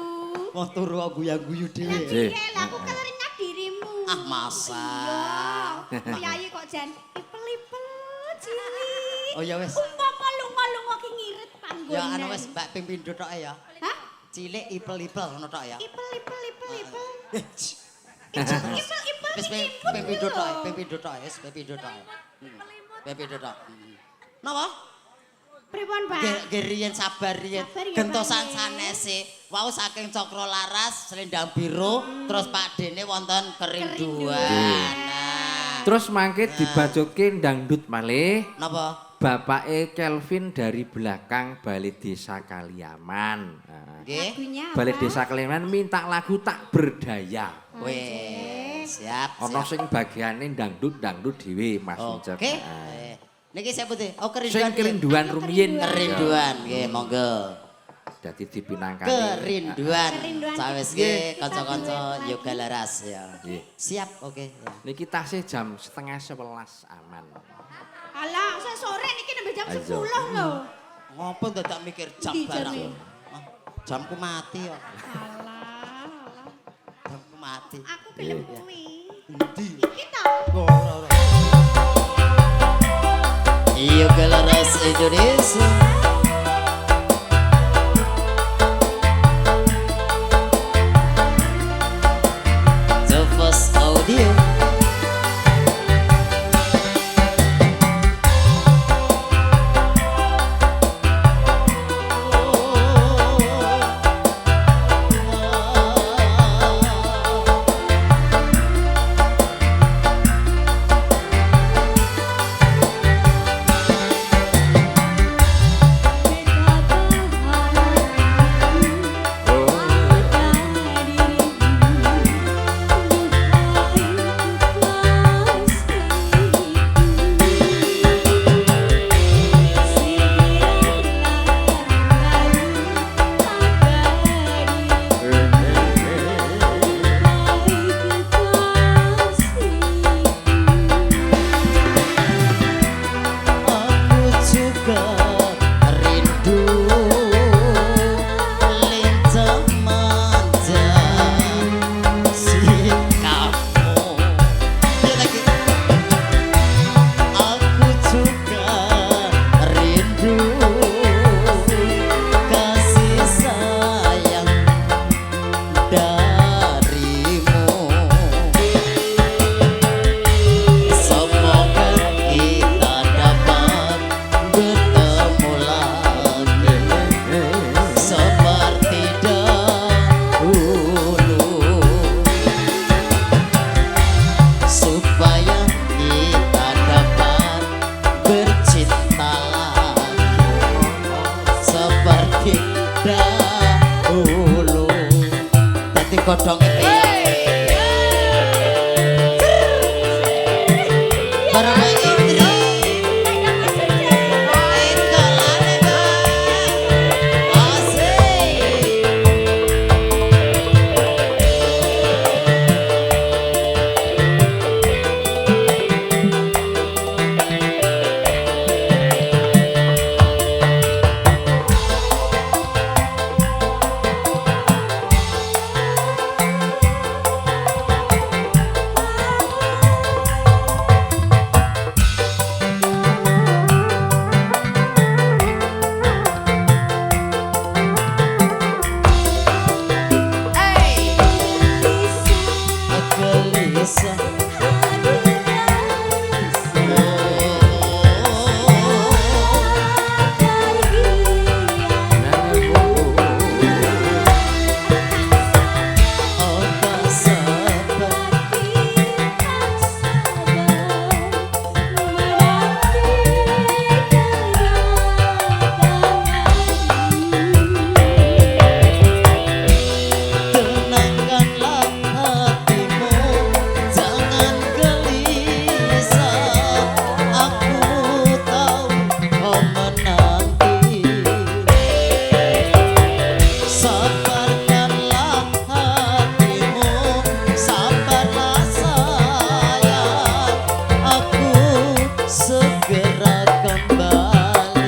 Speaker 1: Wong turu kok guyu-guyu dhewe.
Speaker 2: Iya.
Speaker 4: Iya lah aku keleringat dirimu.
Speaker 1: Ah, masa.
Speaker 4: Iya. Piyayi kok jan ipel-ipel cilik.
Speaker 1: Oh ya wis.
Speaker 4: Umpama lunga-lunga ki ngirit panggonan.
Speaker 1: Ya anu wis Mbak ping pindho tok ya.
Speaker 4: Hah?
Speaker 1: Cilik ipel-ipel ngono tok ya.
Speaker 4: Ipel-ipel.
Speaker 1: Wis
Speaker 4: Ipel-ipel
Speaker 1: ping pindho tok, ping pindho tok, wis ping pindho tok. Ping pindho tok. Napa?
Speaker 4: Pripun, Pak?
Speaker 1: Nggih riyen sabar riyen.
Speaker 4: Sabar ya,
Speaker 1: Gentosan
Speaker 4: Pak, ya.
Speaker 1: sanese. Wau saking Cakra Laras, Selendang Biru, terus Pak Dene wonten Kerinduan. Nah.
Speaker 2: Terus mangke dibajoke dangdut malih.
Speaker 1: Napa?
Speaker 2: Bapake Kelvin dari belakang Balai Desa Kaliaman. Nah,
Speaker 1: Nggih.
Speaker 4: Lagunya apa?
Speaker 2: Balai Desa Kaliaman minta lagu tak berdaya.
Speaker 1: Wes, siap.
Speaker 2: Ana
Speaker 1: siap.
Speaker 2: sing bagiane dangdut dhewe Mas Ucap.
Speaker 1: Oke.
Speaker 2: Nah.
Speaker 1: Niki saya putih. Oh
Speaker 2: Sing
Speaker 1: kerinduan.
Speaker 2: kerinduan rumiyin.
Speaker 1: Kerinduan, nggih monggo.
Speaker 2: Dadi dipinangkani.
Speaker 1: Kerinduan.
Speaker 4: Kerinduan.
Speaker 1: Sawis nggih kanca-kanca Yoga Laras ya.
Speaker 2: Nggih.
Speaker 1: Siap, oke. Ya.
Speaker 2: Niki tasih jam 10:30 aman.
Speaker 4: Alah, saya sore niki nembe jam
Speaker 2: Ayo.
Speaker 4: 10 lho.
Speaker 1: Ngopo dadak mikir jam
Speaker 4: Di
Speaker 1: barang.
Speaker 4: jam
Speaker 1: Ah, Jamku mati kok.
Speaker 4: Alah.
Speaker 1: Jamku mati.
Speaker 4: Aku gelem kuwi.
Speaker 1: Endi?
Speaker 4: Iki to.
Speaker 1: Ora. Yoga Laras Indonesia. The first audio. Aku juga rindu lincah manja si kamu. Ya lagi. Aku juga rindu kasih sayang darimu. Semoga kita dapat bertemu lagi seperti dahulu, supaya kita dapat bercinta lagi seperti dahulu. Dadi godhonge bareng Mbak Indri. Ekolane, Mbak. Asik. Gelisah. Oh, tak sabar. Tenangkanlah hatimu, jangan gelisah. Aku tahu kau menanti. Sabarkanlah hatimu, sabarlah sayang. Aku segera kembali.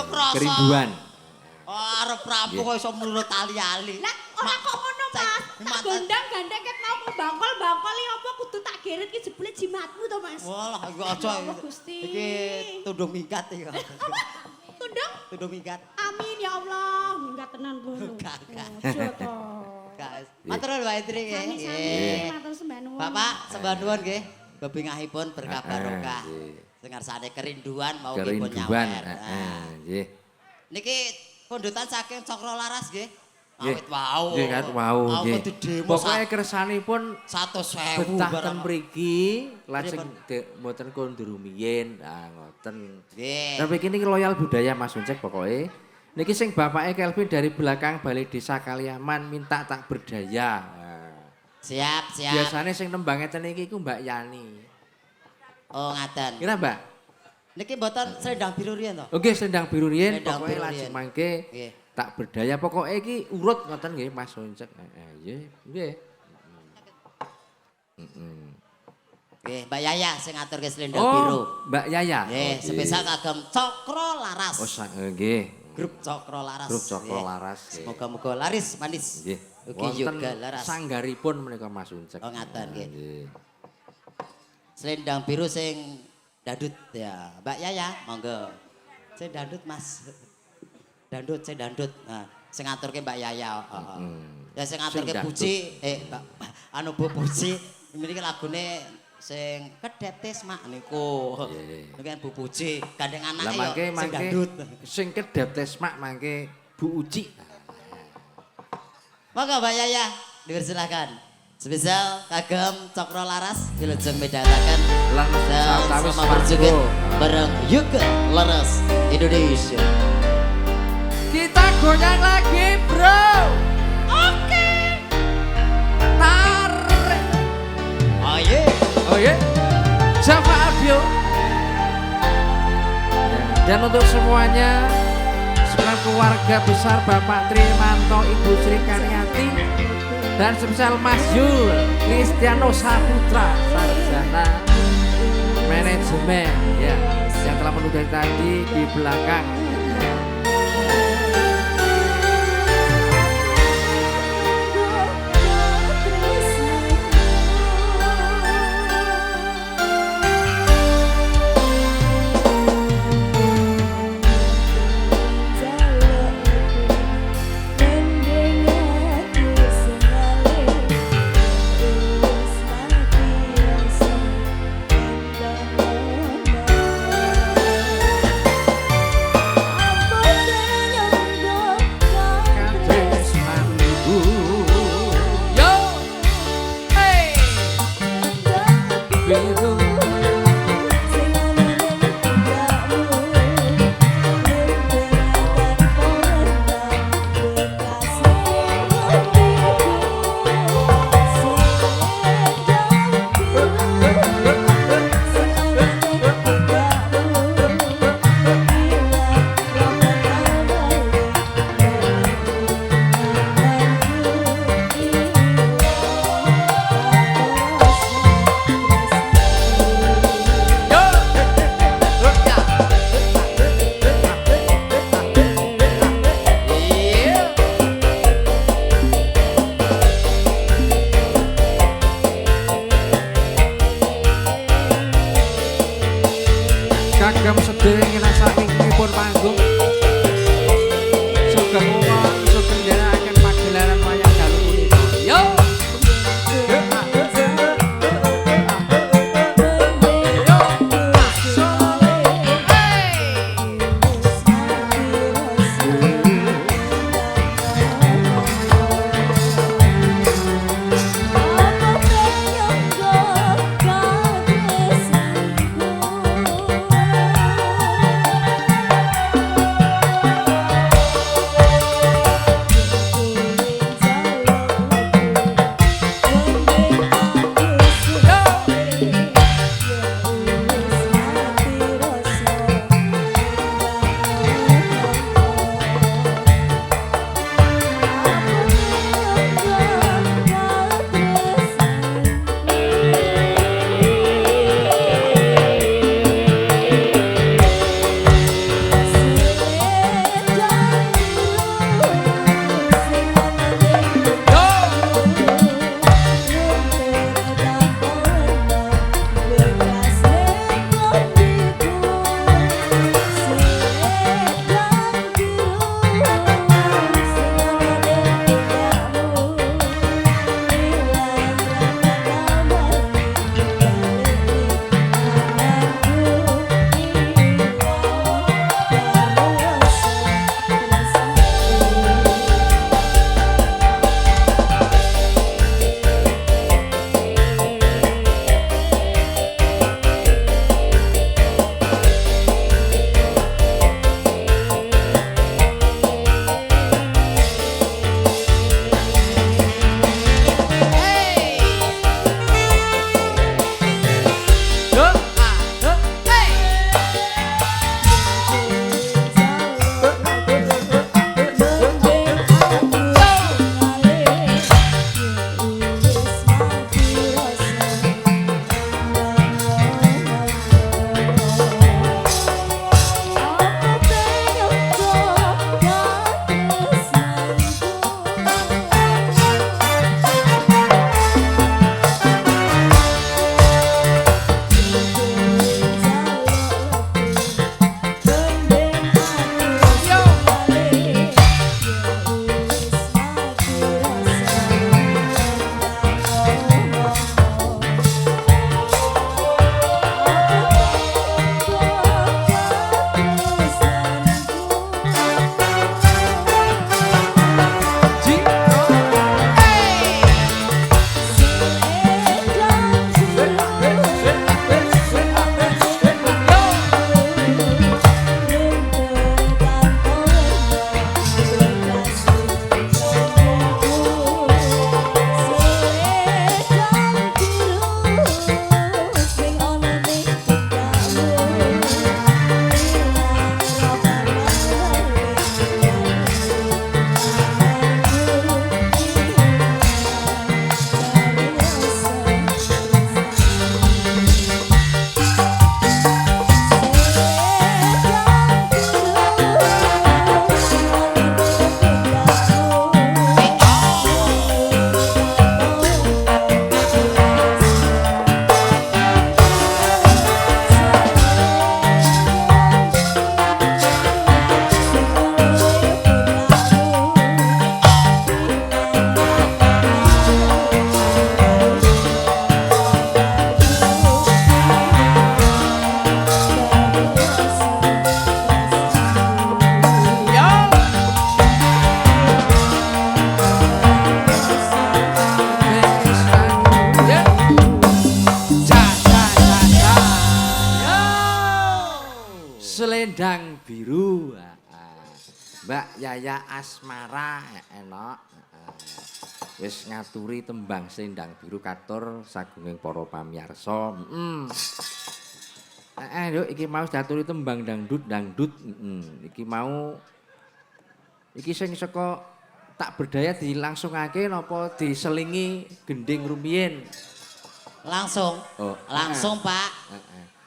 Speaker 1: krasa.
Speaker 2: Kerinduan.
Speaker 1: Oh, arep rampung kok iso mlurut ali-ali.
Speaker 4: Lah ora kok ngono Mas. Tak gondang gandeng ket mau bangkol-bangkoli apa kudu tak geret ki jebule jimatmu to Mas.
Speaker 1: Walah iku aja.
Speaker 4: Ya Allah, Gusti.
Speaker 1: Iki tundung minggat iki.
Speaker 4: Tundung?
Speaker 1: Tundung minggat.
Speaker 4: Amin ya Allah, minggat tenan ngono.
Speaker 1: Gak.
Speaker 4: Ojo to.
Speaker 1: Guys, matur nuwun Pak Idri nggih.
Speaker 4: Sami-sami matur sembah nuwun.
Speaker 1: Bapak sembah nuwun nggih. Bebingahipun berkah barokah.
Speaker 2: nggih.
Speaker 1: Dengarsane kerinduan mau kipun
Speaker 2: Kerinduan.
Speaker 1: nyawer.
Speaker 2: Nggih.
Speaker 1: Niki kondutan saking Cokro Laras nggih.
Speaker 2: Nggih.
Speaker 1: Awit wau.
Speaker 2: Nggih kan wau nggih.
Speaker 1: Aku demo
Speaker 2: Pokoke kersanipun
Speaker 1: 100.000
Speaker 2: betah ten
Speaker 1: barang.
Speaker 2: mriki lajeng mboten kondur rumiyin. Ah ngoten.
Speaker 1: Nggih.
Speaker 2: Tapi kini loyal budaya Mas Uncek pokoknya. Niki sing bapaknya Kelvin dari belakang Balai Desa Kaliaman minta tak berdaya. Nah,
Speaker 1: Siap, siap.
Speaker 2: biasanya sing nembang ngeten iki iku Mbak Yani.
Speaker 1: Oh, ngaten.
Speaker 2: Kira Mbak?
Speaker 1: Niki mboten selendang biru riyen to?
Speaker 2: Oke, Selendang Biru riyen
Speaker 1: Selendang
Speaker 2: pokoke
Speaker 1: biru
Speaker 2: lajeng
Speaker 1: riyen.
Speaker 2: mangke
Speaker 1: Nggih.
Speaker 2: tak berdaya pokoknya iki urut ngoten nggih Mas Uncek. Nggih, nggih.
Speaker 1: Nggih, Mbak Yaya sing ngaturke selendang
Speaker 2: Oh,
Speaker 1: biru.
Speaker 2: Mbak Yaya.
Speaker 1: Nggih,
Speaker 2: Oh,
Speaker 1: sebisa kagem Cokro Laras.
Speaker 2: Oh, nggih.
Speaker 1: Grup Cokro Laras.
Speaker 2: Grup Cokro
Speaker 1: Nggih.
Speaker 2: Laras. nggih.
Speaker 1: Semoga-moga laris manis.
Speaker 2: Nggih.
Speaker 1: Ugi juga laras.
Speaker 2: Sanggaripun menika Mas Uncek.
Speaker 1: Oh, ngaten, nggih.
Speaker 2: Nggih.
Speaker 1: Selendang biru sing dandut ya. Mbak Yaya, monggo. Sing dandut Mas. Dandut, sing dandut. Nah, sing ngaturke Mbak Yaya. Heeh. Ya sing ngaturke
Speaker 2: Sing dandut.
Speaker 1: Puji, Mbak anu Bu Puji, mriki lagune sing kedep Tismak niku.
Speaker 2: Iya.
Speaker 1: Niku kan Bu Puji, gandeng
Speaker 2: Lah
Speaker 1: anake
Speaker 2: mangke
Speaker 1: yo sing
Speaker 2: mangke
Speaker 1: dandut.
Speaker 2: sing kedap tesmak mangke Bu Uci.
Speaker 1: Monggo Mbak Yaya, dipersilakan. Spesial kagem Cokro Laras wilujeng medhataken
Speaker 2: Lan sawetawis
Speaker 1: sama berjoget
Speaker 2: warga.
Speaker 1: bareng Yuga Laras Indonesia.
Speaker 2: Kita goyang lagi, Bro. Oke. Tarik.
Speaker 1: Ayo.
Speaker 2: Oh iya. Java Audio. Dan untuk semuanya segenap keluarga besar Bapak Trimanto, Ibu Sri Karyati, dan spesial Mas Yul Kristiano Saputra Sarjana Manajemen ya yang telah menunggu tadi di belakang. Mbak Yaya Asmara enak. Wis ngaturi tembang Selendang Biru katur sagunging para pamirsa. Yo iki mau diaturi tembang dangdut. Iki mau iki sing saka tak berdaya dilangsungake napa diselingi gending rumiyin?
Speaker 1: Langsung.
Speaker 2: Oh.
Speaker 1: Langsung, Pak.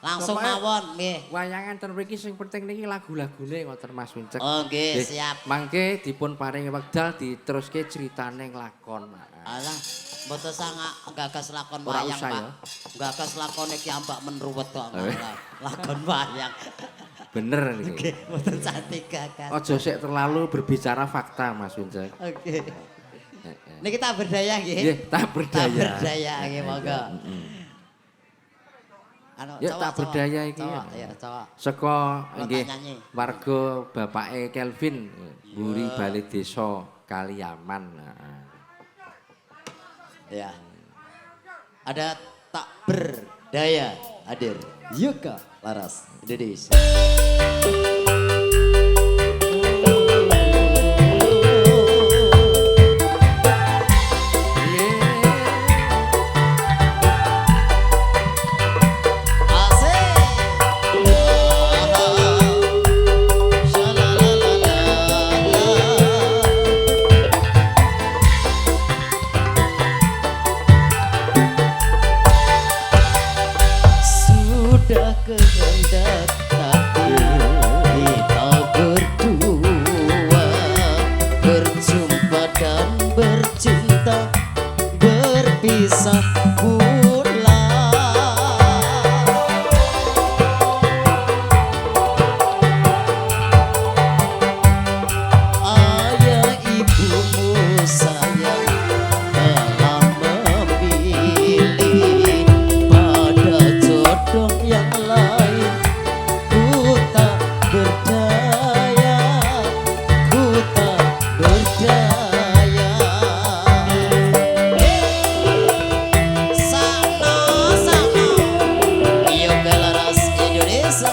Speaker 1: Langsung
Speaker 2: Pokoknya
Speaker 1: mawon nggih.
Speaker 2: Wayangan ten mriki sing penting niki lagu-lagune ngoten Mas Wincek.
Speaker 1: Oh nggih, siap.
Speaker 2: Mangke dipun paringi wekdal diteruske critane nglakon.
Speaker 1: Alah, mboten sangat gagas lakon
Speaker 2: Ora
Speaker 1: wayang,
Speaker 2: usah,
Speaker 1: Pak.
Speaker 2: ya.
Speaker 1: Gagas lakone ki ambak menruwet kok. Lakon wayang.
Speaker 2: Bener niki.
Speaker 1: Nggih, mboten cantik gagas.
Speaker 2: Ojo sik terlalu berbicara fakta Mas Wincek.
Speaker 1: Oke. Niki tak berdaya nggih.
Speaker 2: Nggih, tak berdaya.
Speaker 1: Tak berdaya nggih, monggo. Anu,
Speaker 2: Ya tak berdaya iki.
Speaker 1: Cowok, ya, cowok.
Speaker 2: Saka
Speaker 1: Lo
Speaker 2: nggih
Speaker 1: tak nyanyi.
Speaker 2: warga bapake Kelvin, Buri Bali Desa Kaliaman.
Speaker 1: Ya. Ada tak berdaya hadir. Yuka Laras Indonesia. Sudah kehendak takdir kita berdua berjumpa dan bercinta berpisah pula. Ayah ibumu sayang telah memilih pada jodoh yang lain. Ku tak berdaya, ku tak berdaya. Sama-sama, Yoga Laras Indonesia.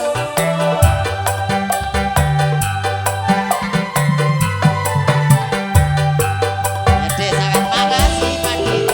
Speaker 1: Ade sangat makasih Pak Diri.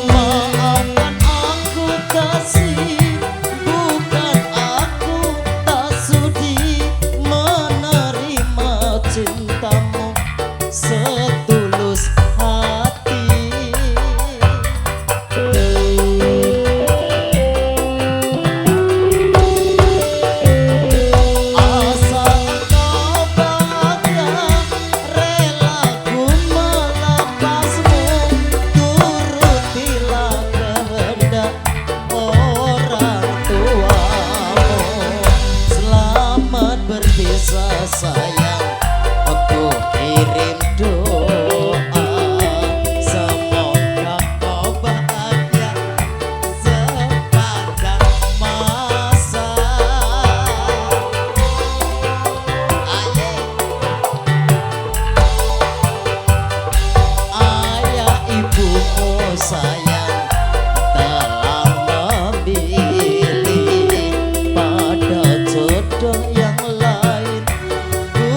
Speaker 1: Maafkan aku kasih, bukan aku tak sudi menerima cintamu setulus hati. Asal kau bahagia, rela ku melepasmu. Turutilah kehendak orang tuamu. Selamat berpisah sayang, aku kirim doa. Semoga kau bahagia sepanjang masa. Ayah ibumu sayang telah memilih pada jodoh yang lain. Ku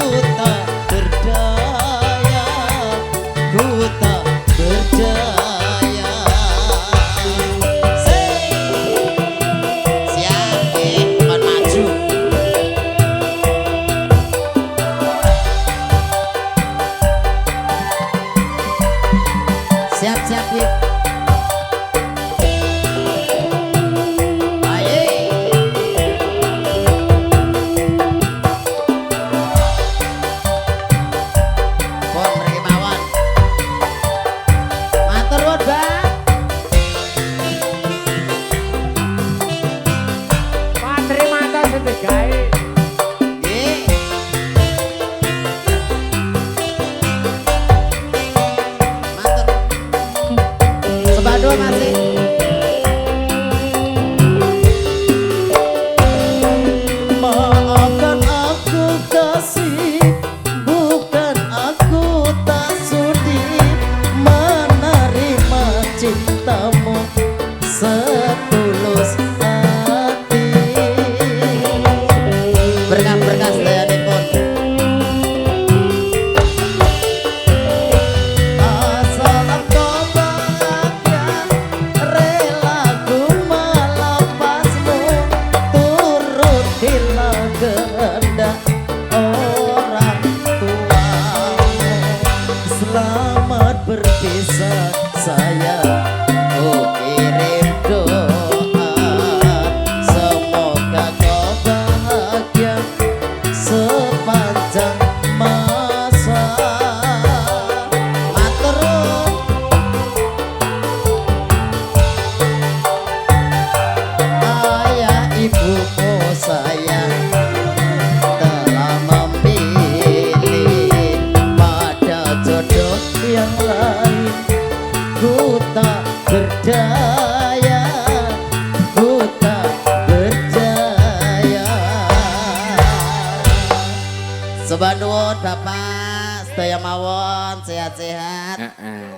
Speaker 1: Sembah nuwun Bapak, sedaya mawon sehat-sehat.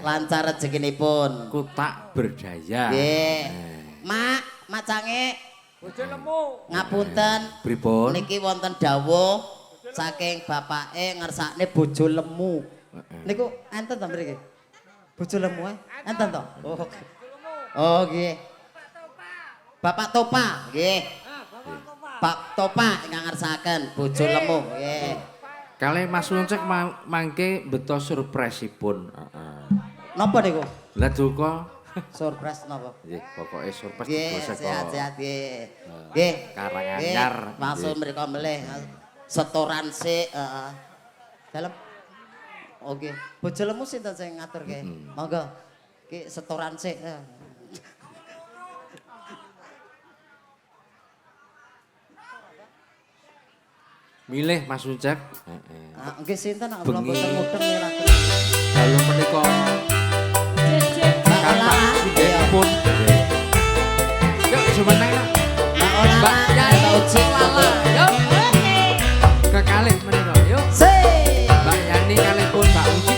Speaker 1: Lancar rezekinipun.
Speaker 2: Kutak berdaya.
Speaker 1: Nggih. Mak Cange.
Speaker 5: Bojo lemu.
Speaker 1: Ngapunten.
Speaker 2: Pripun?
Speaker 1: Niki wonten dawuh saking bapake ngersakne bojo lemu. Niku enten to mriki? Bojo lemu enten to? Oh. Oh nggih. Bapak Topa, nggih. Pak Topa ingkang ngersakaken bojo lemu, nggih.
Speaker 2: Kalih Mas Nuncek mangke beto surprise-ipun.
Speaker 1: Napa niku?
Speaker 2: Lah duka.
Speaker 1: Surprise napa?
Speaker 2: Nggih, pokoke surprise
Speaker 1: Nggih,
Speaker 2: digosek kok.
Speaker 1: sehat-sehat nggih. Nggih.
Speaker 2: Karang anyar.
Speaker 1: Maksud mriko melih setoran sik, heeh. Dalem. Oke. Bojo lemu sinten sing ngaturke? Monggo. Ki setoran sik.
Speaker 2: Milih Mas Nuncek.
Speaker 1: Nggih sinten nek kula
Speaker 2: Bengi.
Speaker 1: boten mudeng niraken.
Speaker 2: Lalu menika kata sindenipun. Yuk sebentar. Mbak Nyai Lala. Yuk. Kekalih menika. Yuk. Mbak Yani kalihpun Mbak Uci.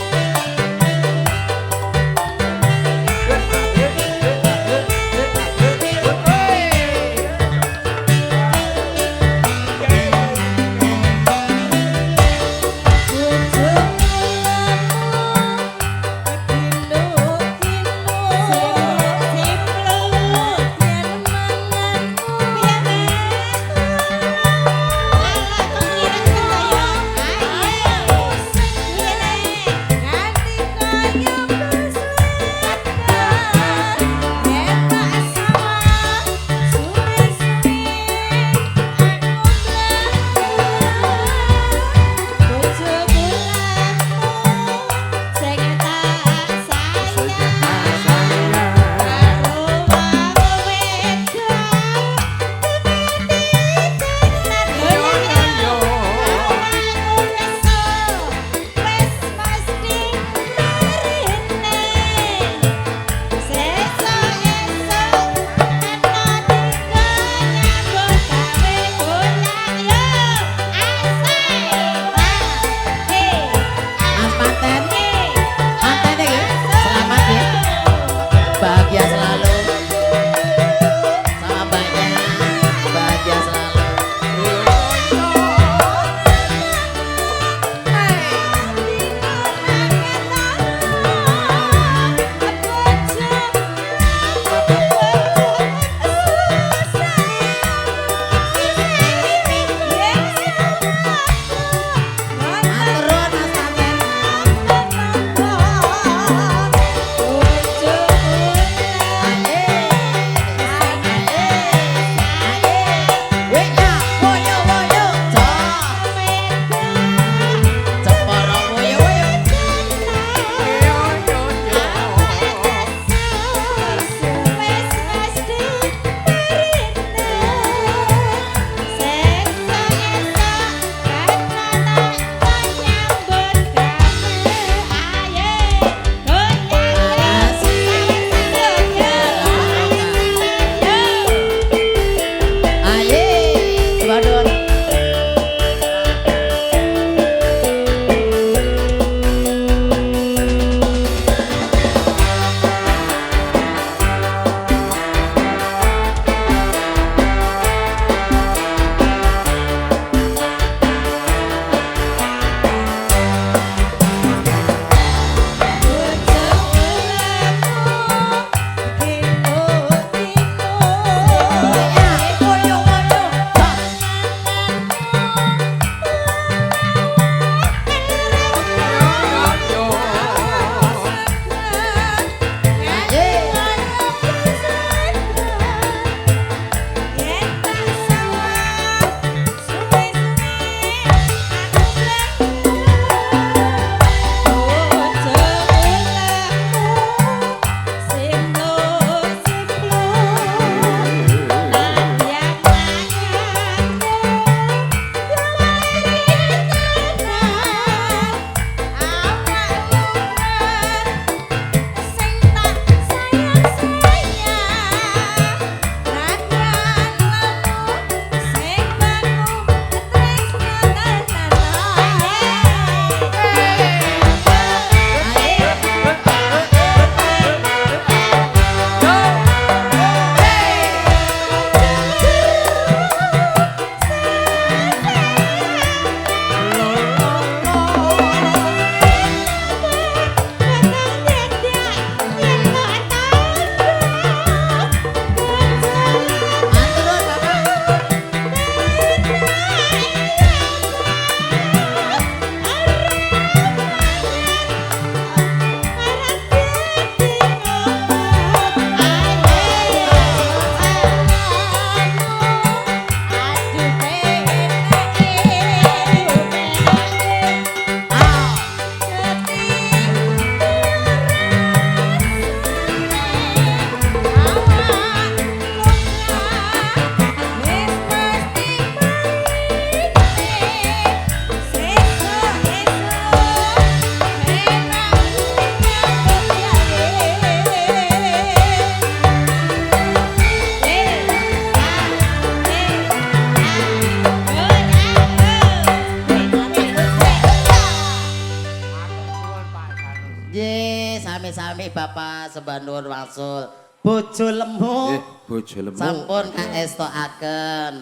Speaker 1: sami-sami Bapak sembah nuwun wangsul. Bojo lemu.
Speaker 2: Bojo lemu.
Speaker 1: Sampun kaestokaken.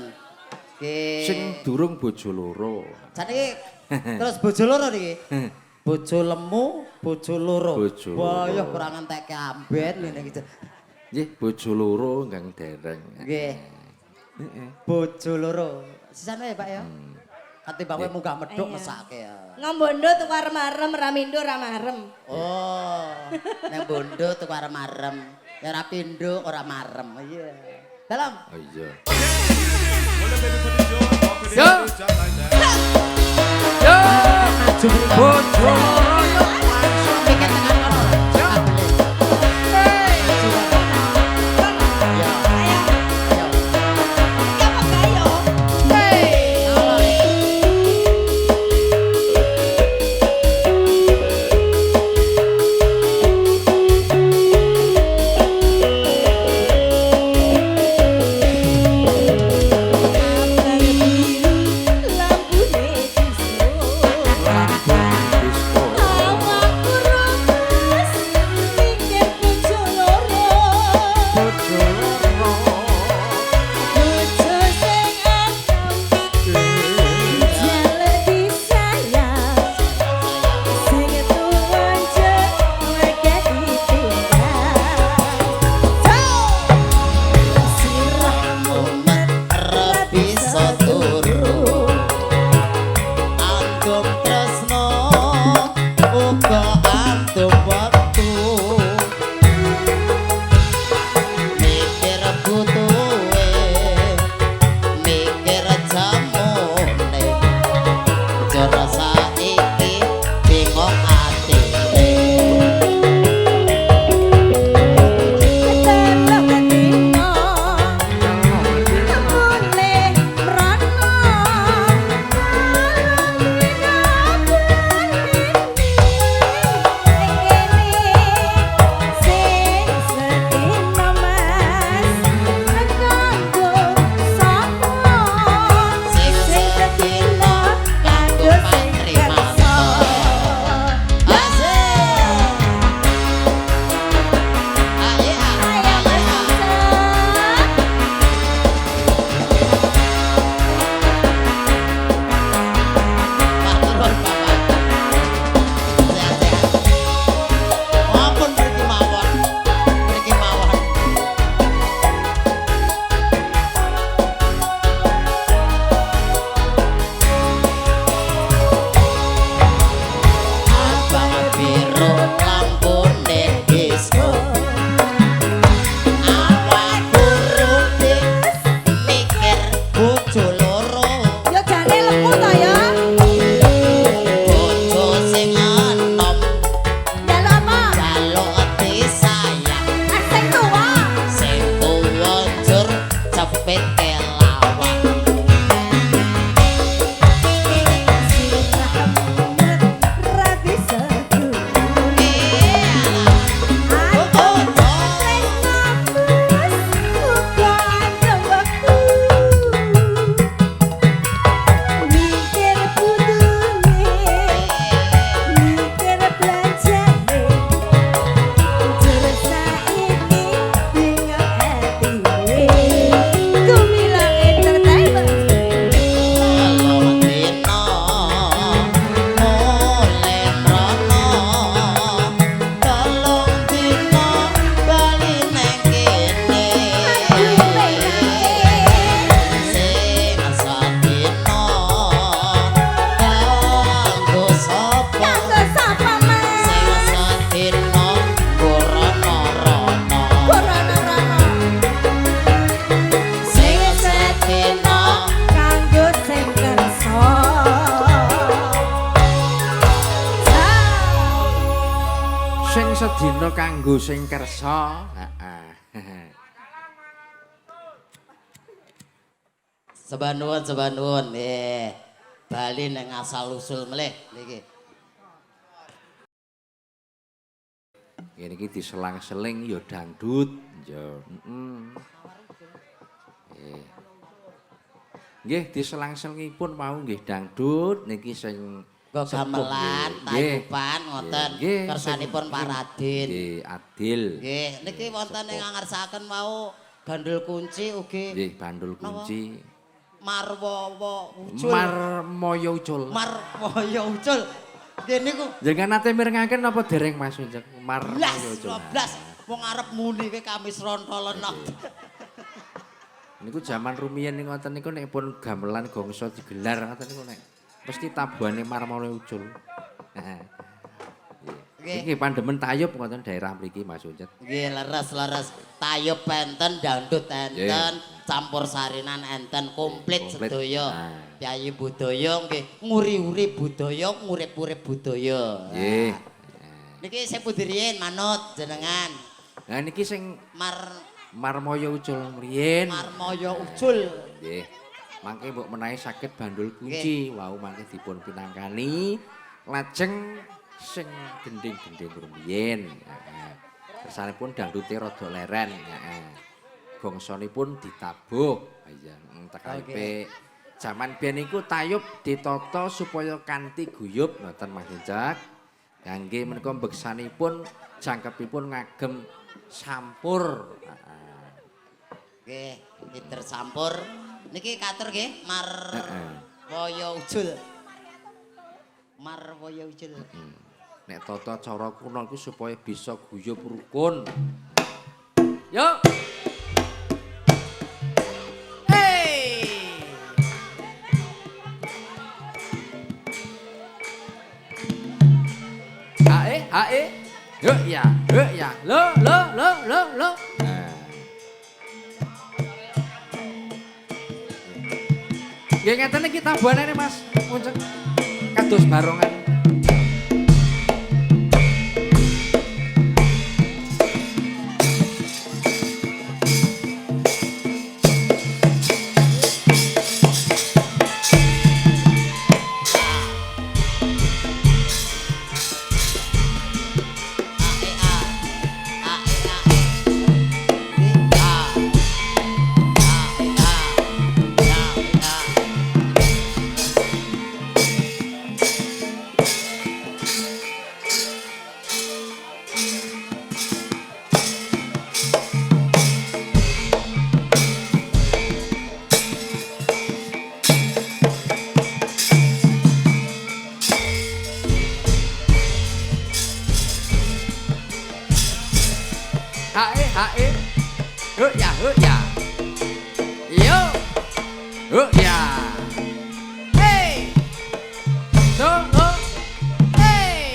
Speaker 1: Nggih.
Speaker 2: Sing durung bojo loro.
Speaker 1: Jane terus bojo loro niki. Bojo lemu, bojo loro.
Speaker 2: Bojo
Speaker 1: Wah, ya
Speaker 2: loro.
Speaker 1: kurang entek amben ngene iki.
Speaker 2: Nggih, bojo loro ingkang dereng.
Speaker 1: Nggih. Bojo loro. Sisan wae, Pak ya. Katimbang kowe munggah medhuk mesake ya.
Speaker 4: Ngombondo tuku arem-arem, ramindo ramarem.
Speaker 1: Oh, nang bondo tuku arem-arem. Ya ora pindho ora marem. Iya. Dalam.
Speaker 2: Oh iya.
Speaker 1: Yo.
Speaker 2: Yo. Bojo loro yo.
Speaker 1: Pikir tekan kono. Ya. Ya.
Speaker 2: sedina kanggo sing kersa. Heeh.
Speaker 1: Sembah nuwun. Bali ning asal usul melih niki.
Speaker 2: Ngene iki diselang-seling ya dangdut, ya. Nggih, diselang-selingipun mau nggih dangdut niki sing
Speaker 1: Nggo gamelan, tayuban ngoten. Kersanipun Pak Radin.
Speaker 2: Nggih, Adil.
Speaker 1: Nggih, niki wonten ing ngarsaken wau gandul kunci ugi
Speaker 2: Nggih, bandul kunci.
Speaker 1: Marwowo ucul.
Speaker 2: Marmoyo ucul.
Speaker 1: Marwoyo ucul. Nggih niku.
Speaker 2: Jenengan nate mirengaken napa dereng Mas Ucul? Marmoyo
Speaker 1: Blas,
Speaker 2: ucul.
Speaker 1: 12 wong arep muni ke kamis ronto lenok.
Speaker 2: Niku jaman rumiyin ning ngoten niku nek pun gamelan gongso digelar ngoten niku nek mesti tabuhane Marmoyo ucul. Heeh. Iki pandemen tayub ngoten daerah mriki Mas Ucet.
Speaker 1: Nggih leres-leres tayub enten, dangdut enten, campur sarinan enten, komplit sedaya. Piyayi budaya nggih nguri-uri budaya, ngurip-urip budaya.
Speaker 2: Nggih.
Speaker 1: Niki sing pundi riyin manut jenengan?
Speaker 2: Lah niki sing Marmoyo ucul riyin.
Speaker 1: Marmoyo ucul.
Speaker 2: Nggih. Mangke mbok menawi saged bandul kunci wau mangke dipun pinangkani lajeng sing gending-gending rumiyin. Heeh. Kersanipun dangdute rada leren. Heeh. Gongsanipun ditabuh. Iya, tekalipe jaman biyen niku tayub ditata supaya kanthi guyub ngoten Mas Jajak. Kangge menika beksanipun jangkepipun ngagem sampur. Heeh.
Speaker 1: Nggih, pinter sampur. Niki katur nggih Marwoyo ucul. Marwoyo ucul.
Speaker 2: Nek tata cara kuna iku supaya bisa guyub rukun. Yuk. Hey. Hae. Yuk ya. Lo. Nah. Nggih ngeten iki tabuhanane Mas. Muncul kados barongan. Hae. Yuk ya. Yuk ya. Hey. Solo. Hey.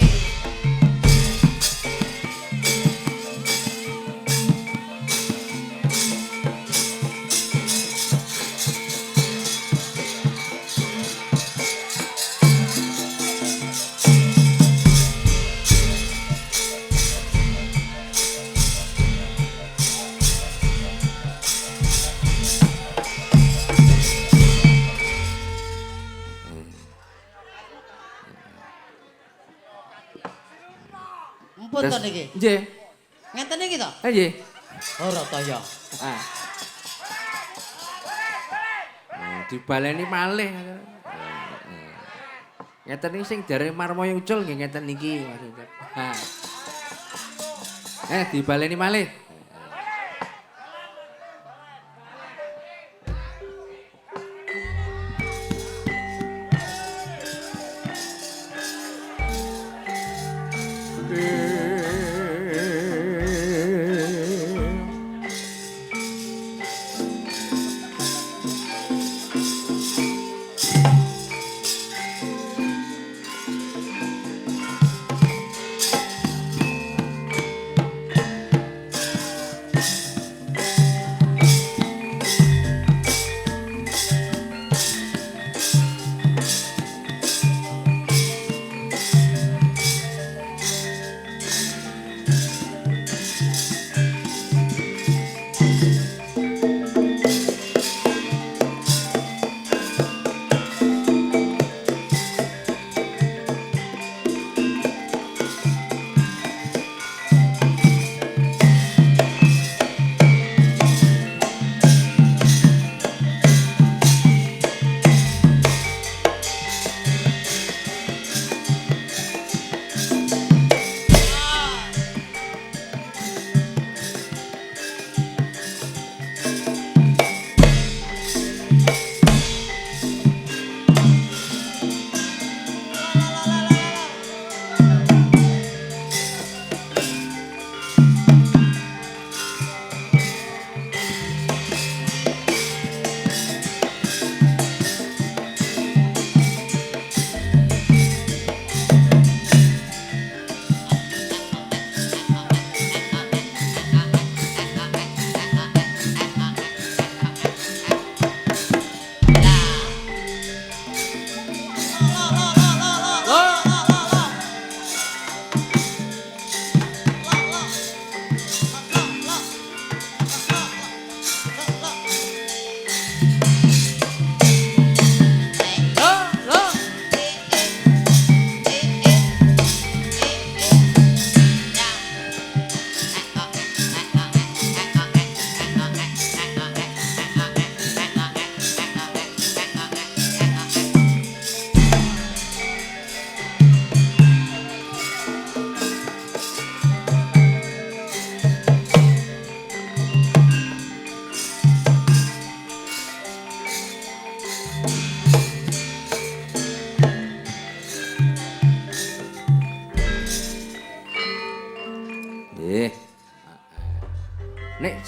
Speaker 1: Mumpun to niki.
Speaker 2: Nggih.
Speaker 1: Ngeten niki to?
Speaker 2: Nggih.
Speaker 1: Ora to ya.
Speaker 2: Dibaleni malih. Ngeten iki sing jare Marmoyo ucul nggih ngeten niki Mas. Dibaleni malih.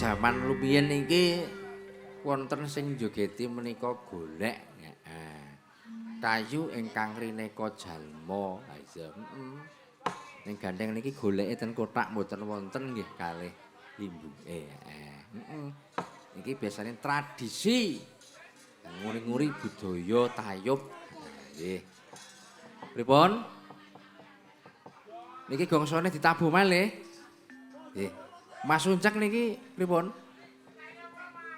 Speaker 2: jaman rumiyin iki wonten sing njogeti menika golek kayu ingkang rineka jalma. Ha iya. Ning gandeng niki goleke ten kotak mboten wonten nggih kalih limbuke. Niki biasanya tradisi nguri-nguri budaya tayub. Nggih. Pripun? Niki gongsone ditabuh malih. Nggih. Mas Uncak niki pripun?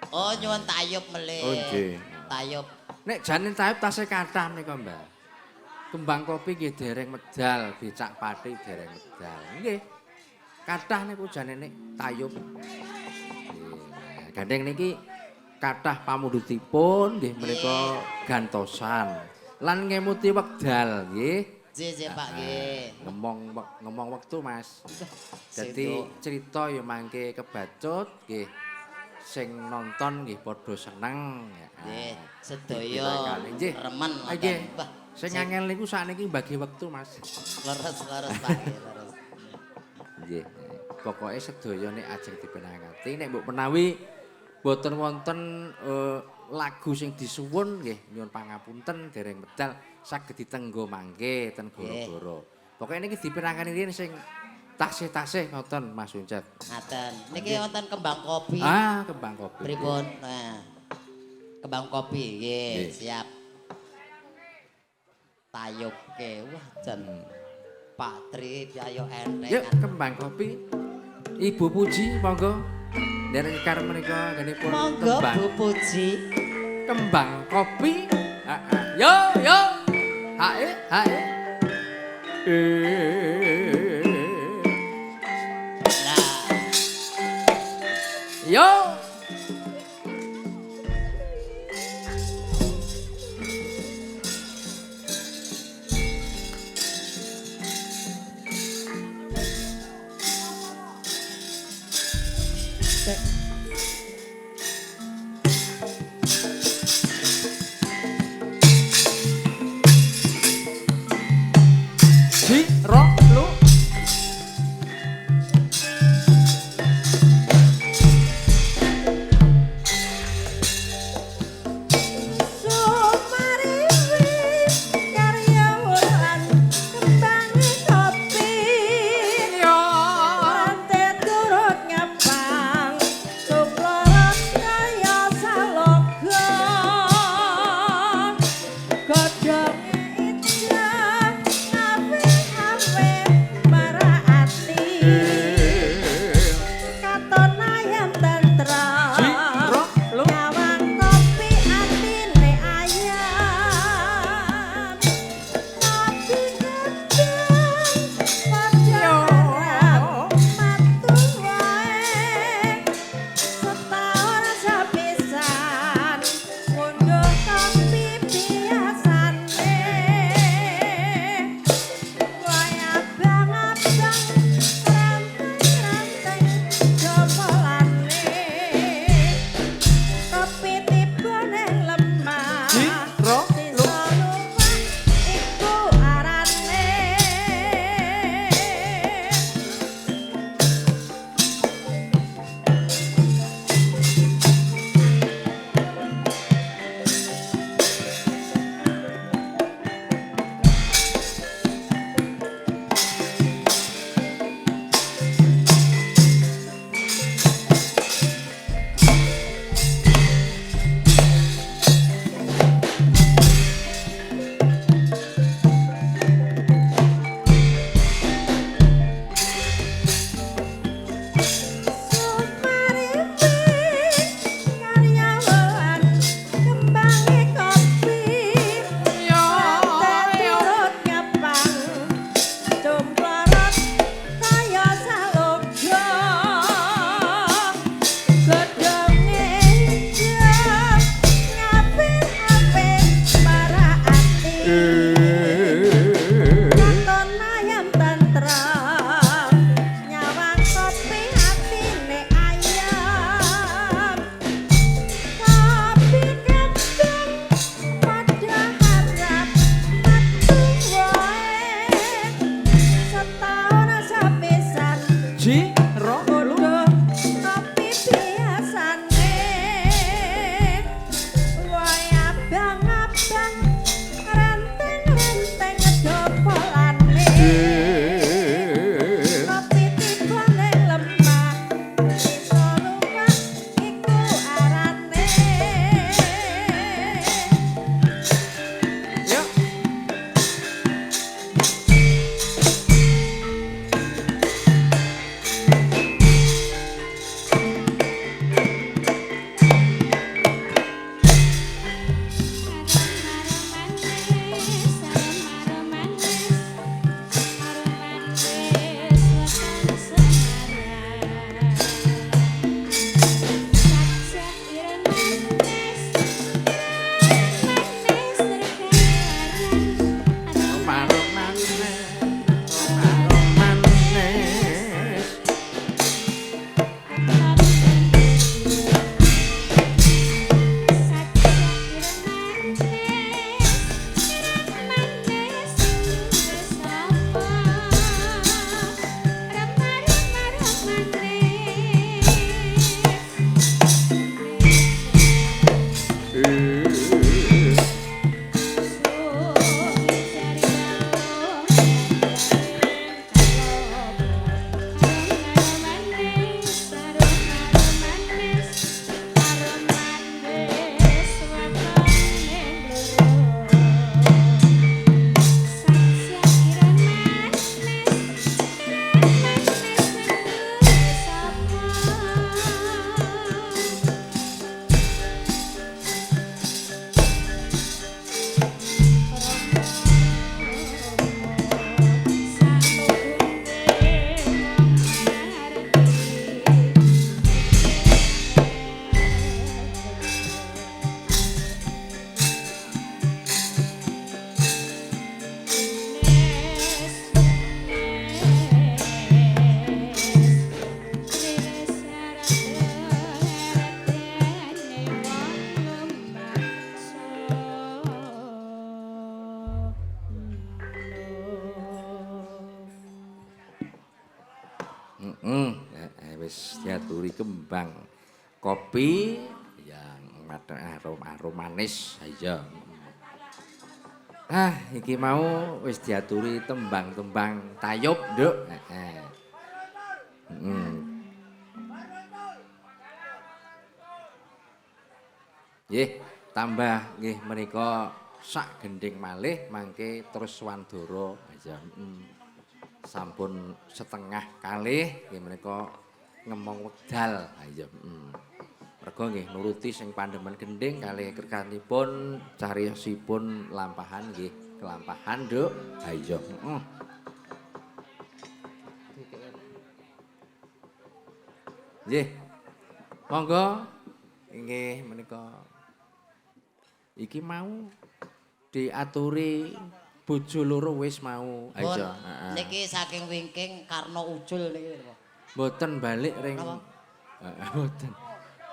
Speaker 1: Oh nyuwun tayub melih.
Speaker 2: Oh nggih.
Speaker 1: Tayub.
Speaker 2: Nek jane tayub tasih kathah menika, Mbak. Kembang kopi nggih dereng medal, becak pati dereng medal. Nggih. Kathah niku jane nek tayub. Nggih. Gandeng niki kathah pamundhutipun nggih menika gantosan lan ngemuti wekdal nggih.
Speaker 1: Nggih, Pak nggih.
Speaker 2: Ngomong wektu, Mas. Dadi cerita ya mangke kebacut nggih. Sing nonton nggih padha seneng.
Speaker 1: Nggih, sedaya remen
Speaker 2: nggih. Sing angel niku sakniki bagi wektu, Mas.
Speaker 1: Leres Pak, leres.
Speaker 2: Nggih. Pokoke sedaya nek ajeng dipenangati nek mbok menawi boten wonten lagu sing disuwun nggih nyuwun pangapunten dereng medal saged ditenggo mangke ten goro-goro. Pokoke niki dipenangani riyen sing tasih-tasih ngoten Mas Uncet.
Speaker 1: Ngaten. Niki wonten kembang kopi.
Speaker 2: Ah, kembang kopi.
Speaker 1: Pripun? Nah. Kembang kopi nggih, siap. Tayubke. Wah, jan Pak Tri piyayo enteng.
Speaker 2: Yuk kembang kopi. Ibu Puji monggo. Dereng kar menika ngenipun
Speaker 1: Monggo
Speaker 2: kembang.
Speaker 1: Bu Puji.
Speaker 2: Kembang kopi. Yo yo. Hae hae.
Speaker 1: Nah,
Speaker 2: Yo. Ji, ro, lu, Wis diaturi kembang kopi yang arom manis aja. Iki mau wis diaturi tembang-tembang tayub, Nduk. Nggih, tambah nggih menika sak gending malih mangke terus Wandara aja. Sampun setengah kalih nggih menika ngemong wekdal aja. Mergo nggih nuruti sing pandemen gending kalih kerkanipun cariyosipun lampahan nggih kelampahan, Nduk. Ha iya, Nggih. Monggo nggih menika iki mau diaturi bojo loro wis mau aja.
Speaker 1: Niki saking wingking Karno Ucul niki.
Speaker 2: Mboten balik ring. Mboten.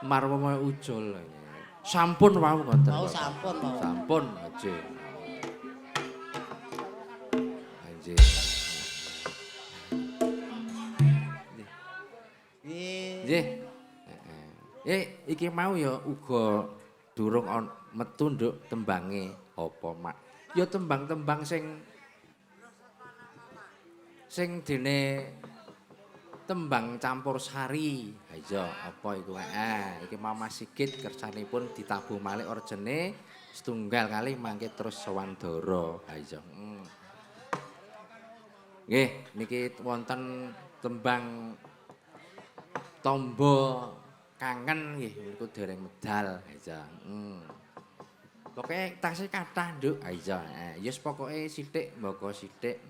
Speaker 2: Marwama Ucul. Sampun wau ngoten.
Speaker 1: Mau sampun mau.
Speaker 2: Sampun aja. Anjir. Nggih. Iki mau ya uga durung metu Nduk tembange apa mak. Ya tembang-tembang sing dene tembang campur sari. Ha iya, apa iku? Iki Mama Sigit kersanipun ditabuh malih orjene setunggal kali mangke terus Sewandara. Ha iya. Nggih, niki wonten tembang Tombo Kangen nggih niku dereng medal. Ha iya. Pokoke tasih kathah, Nduk. Ha iya. Yes pokoke sithik mboko sithik.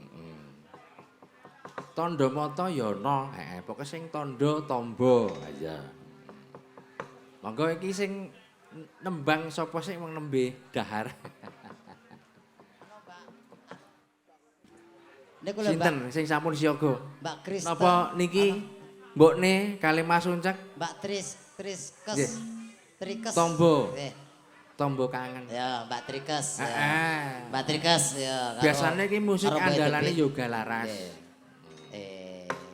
Speaker 2: Tondo mata ya ana, pokoke sing tondo tombo aja. Monggo iki sing nembang sapa sing wong nembe dahar.
Speaker 1: Niku lho Mbak.
Speaker 2: Sinten sing sampun siaga?
Speaker 1: Mbak Kristen.
Speaker 2: Napa niki mbokne kali Mas Uncek?
Speaker 1: Mbak Triskes.
Speaker 2: Nggih.
Speaker 1: Trikes.
Speaker 2: Tombo.
Speaker 1: Nggih.
Speaker 2: Tombo kangen.
Speaker 1: Ya, Mbak Trikes.
Speaker 2: Heeh.
Speaker 1: Mbak Trikes ya.
Speaker 2: Biasane iki musik andalane yoga laras.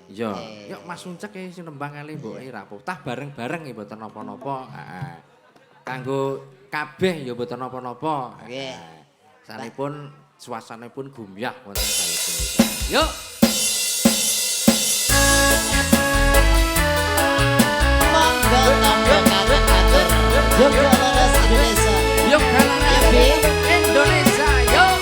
Speaker 2: Iya, yuk Mas Uncek iki sing nembang kali mboke ra tah bareng-bareng ya mboten napa-napa. Heeh. Kanggo kabeh ya mboten napa-napa.
Speaker 1: Nggih.
Speaker 2: Sanipun suasanipun gumyah wonten kali punika. Yuk.
Speaker 1: Monggo tambah karo atur. Yuk laras Indonesia.
Speaker 2: Yuk laras Indonesia. Yuk.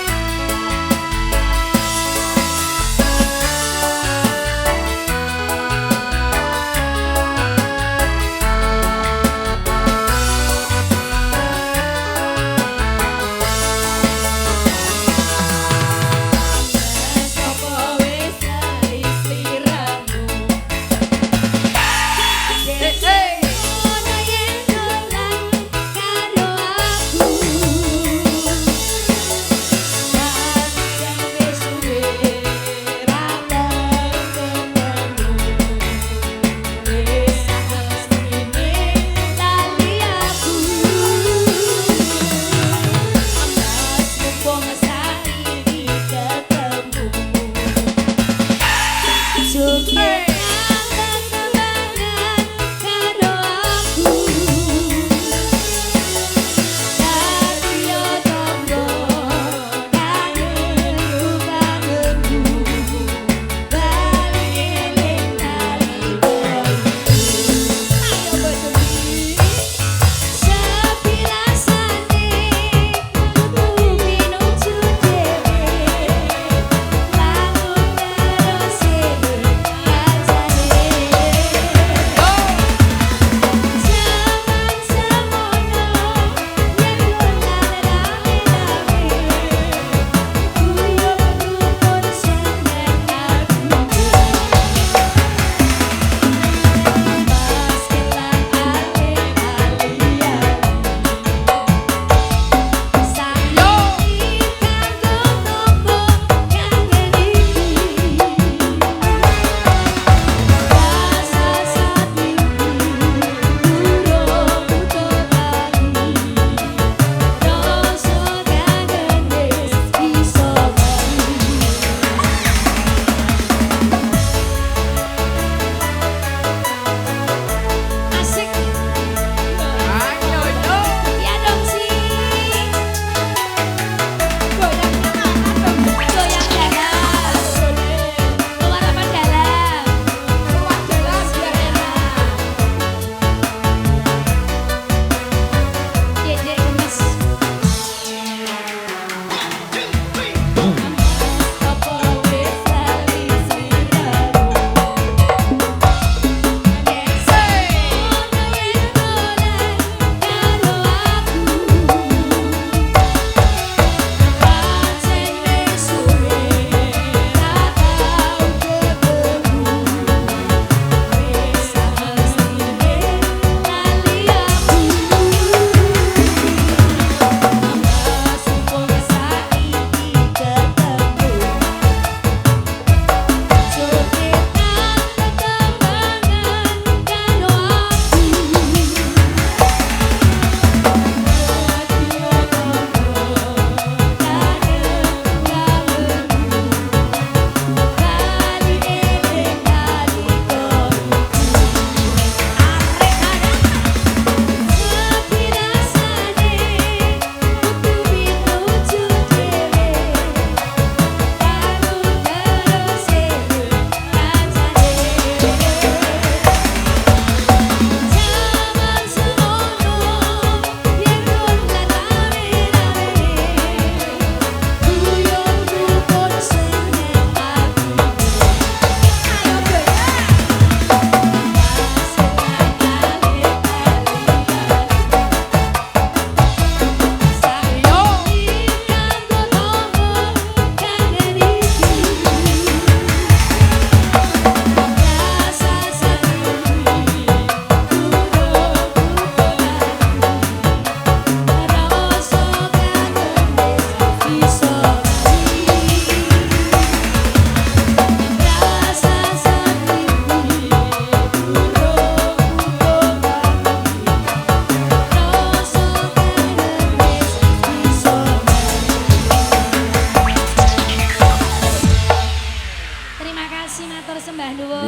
Speaker 4: Wis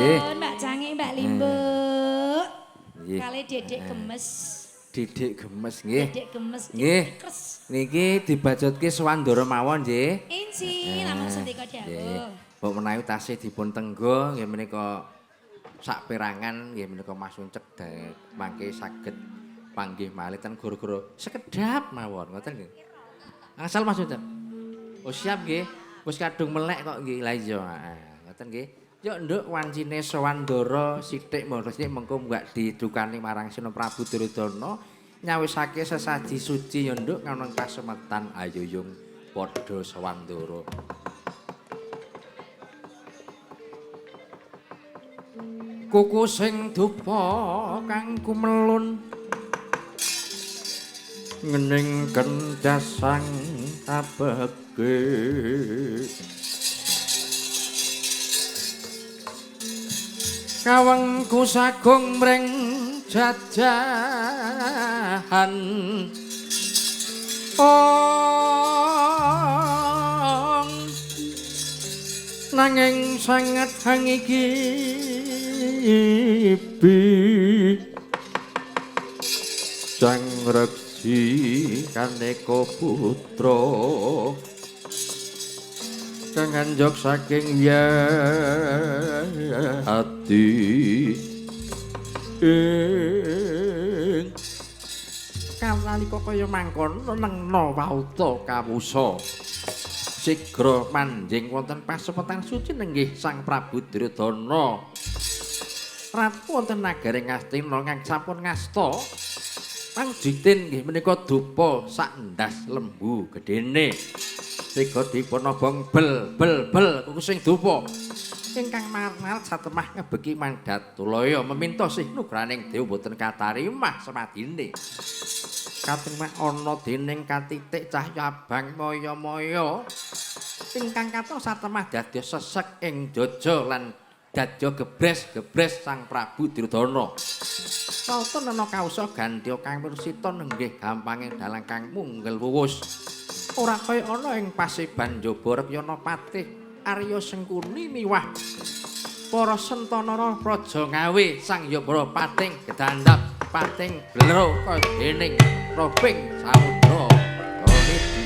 Speaker 2: Nggih.
Speaker 3: Mbak Cange, Mbak Limbuk.
Speaker 2: Nggih.
Speaker 3: Kali Dedek Gemes.
Speaker 2: Didik gemes nggih.
Speaker 3: Dedek Gemes.
Speaker 2: Nggih.
Speaker 3: Kres.
Speaker 2: Niki dibajutke Swandara mawon nggih.
Speaker 3: Inci, namung sendika
Speaker 2: Nggih.
Speaker 3: dawuh.
Speaker 2: Mbok menawi tasih dipun tenggo nggih menika sak perangan nggih menika Mas Uncek mangke saged panggih malih ten guru-guru sekedap mawon ngoten nggih. Angsal Mas Uncek. Oh siap nggih. Wis kadung melek kok nggih. Lah iya. Ngoten nggih. Yuk nduk wancine Swandara sithik mengko mbak didukani marang Sina Prabu Duryudana nyawisake sesaji suci ya nduk kanang kasemetan ayuyung padha Swandara. Kuku sing dupa kang kumelun ngening kencasang abege kawengku sagung mring jajahan ong nanging sangat hangikipi sang reksi kaneka putra kang anjok saking hati nalika kaya mangkon nengna wauta kawusa sigra manjing wonten pasemetan suci nenggih Sang Prabu Duryudana ratu wonten nagari Ngastina kang sampun ngasta pangjitin nggih menika dupa sak ndas lembu gedene sega dipun obong bel kuku sing dupa ingkang marnal satemah ngebeki mandat tulaya meminta sih nugraning dewa boten katarimah semadine katemah ana dening katitik cahya abang moyo-moyo ingkang katon satemah dadya sesek ing jaja lan dadya gebres Sang Prabu Duryudana Sauton ana kausa gandya kang mursita nenggih gampanging dalang kang munggel wuwus ora kaya ana ing pasiban njaba Repyana Patih Arya Sengkuni miwah para sentanara praja ngawe Sang Yabara pating gedandap pating blero kaya dening robing samudra Ganidi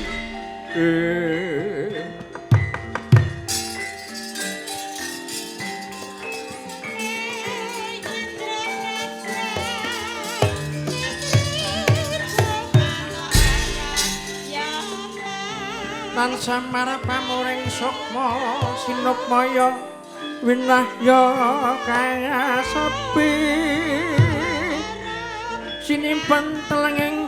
Speaker 2: lan samar pamuring sukma sinupmaya winahya kaya sepi sinimpen telenging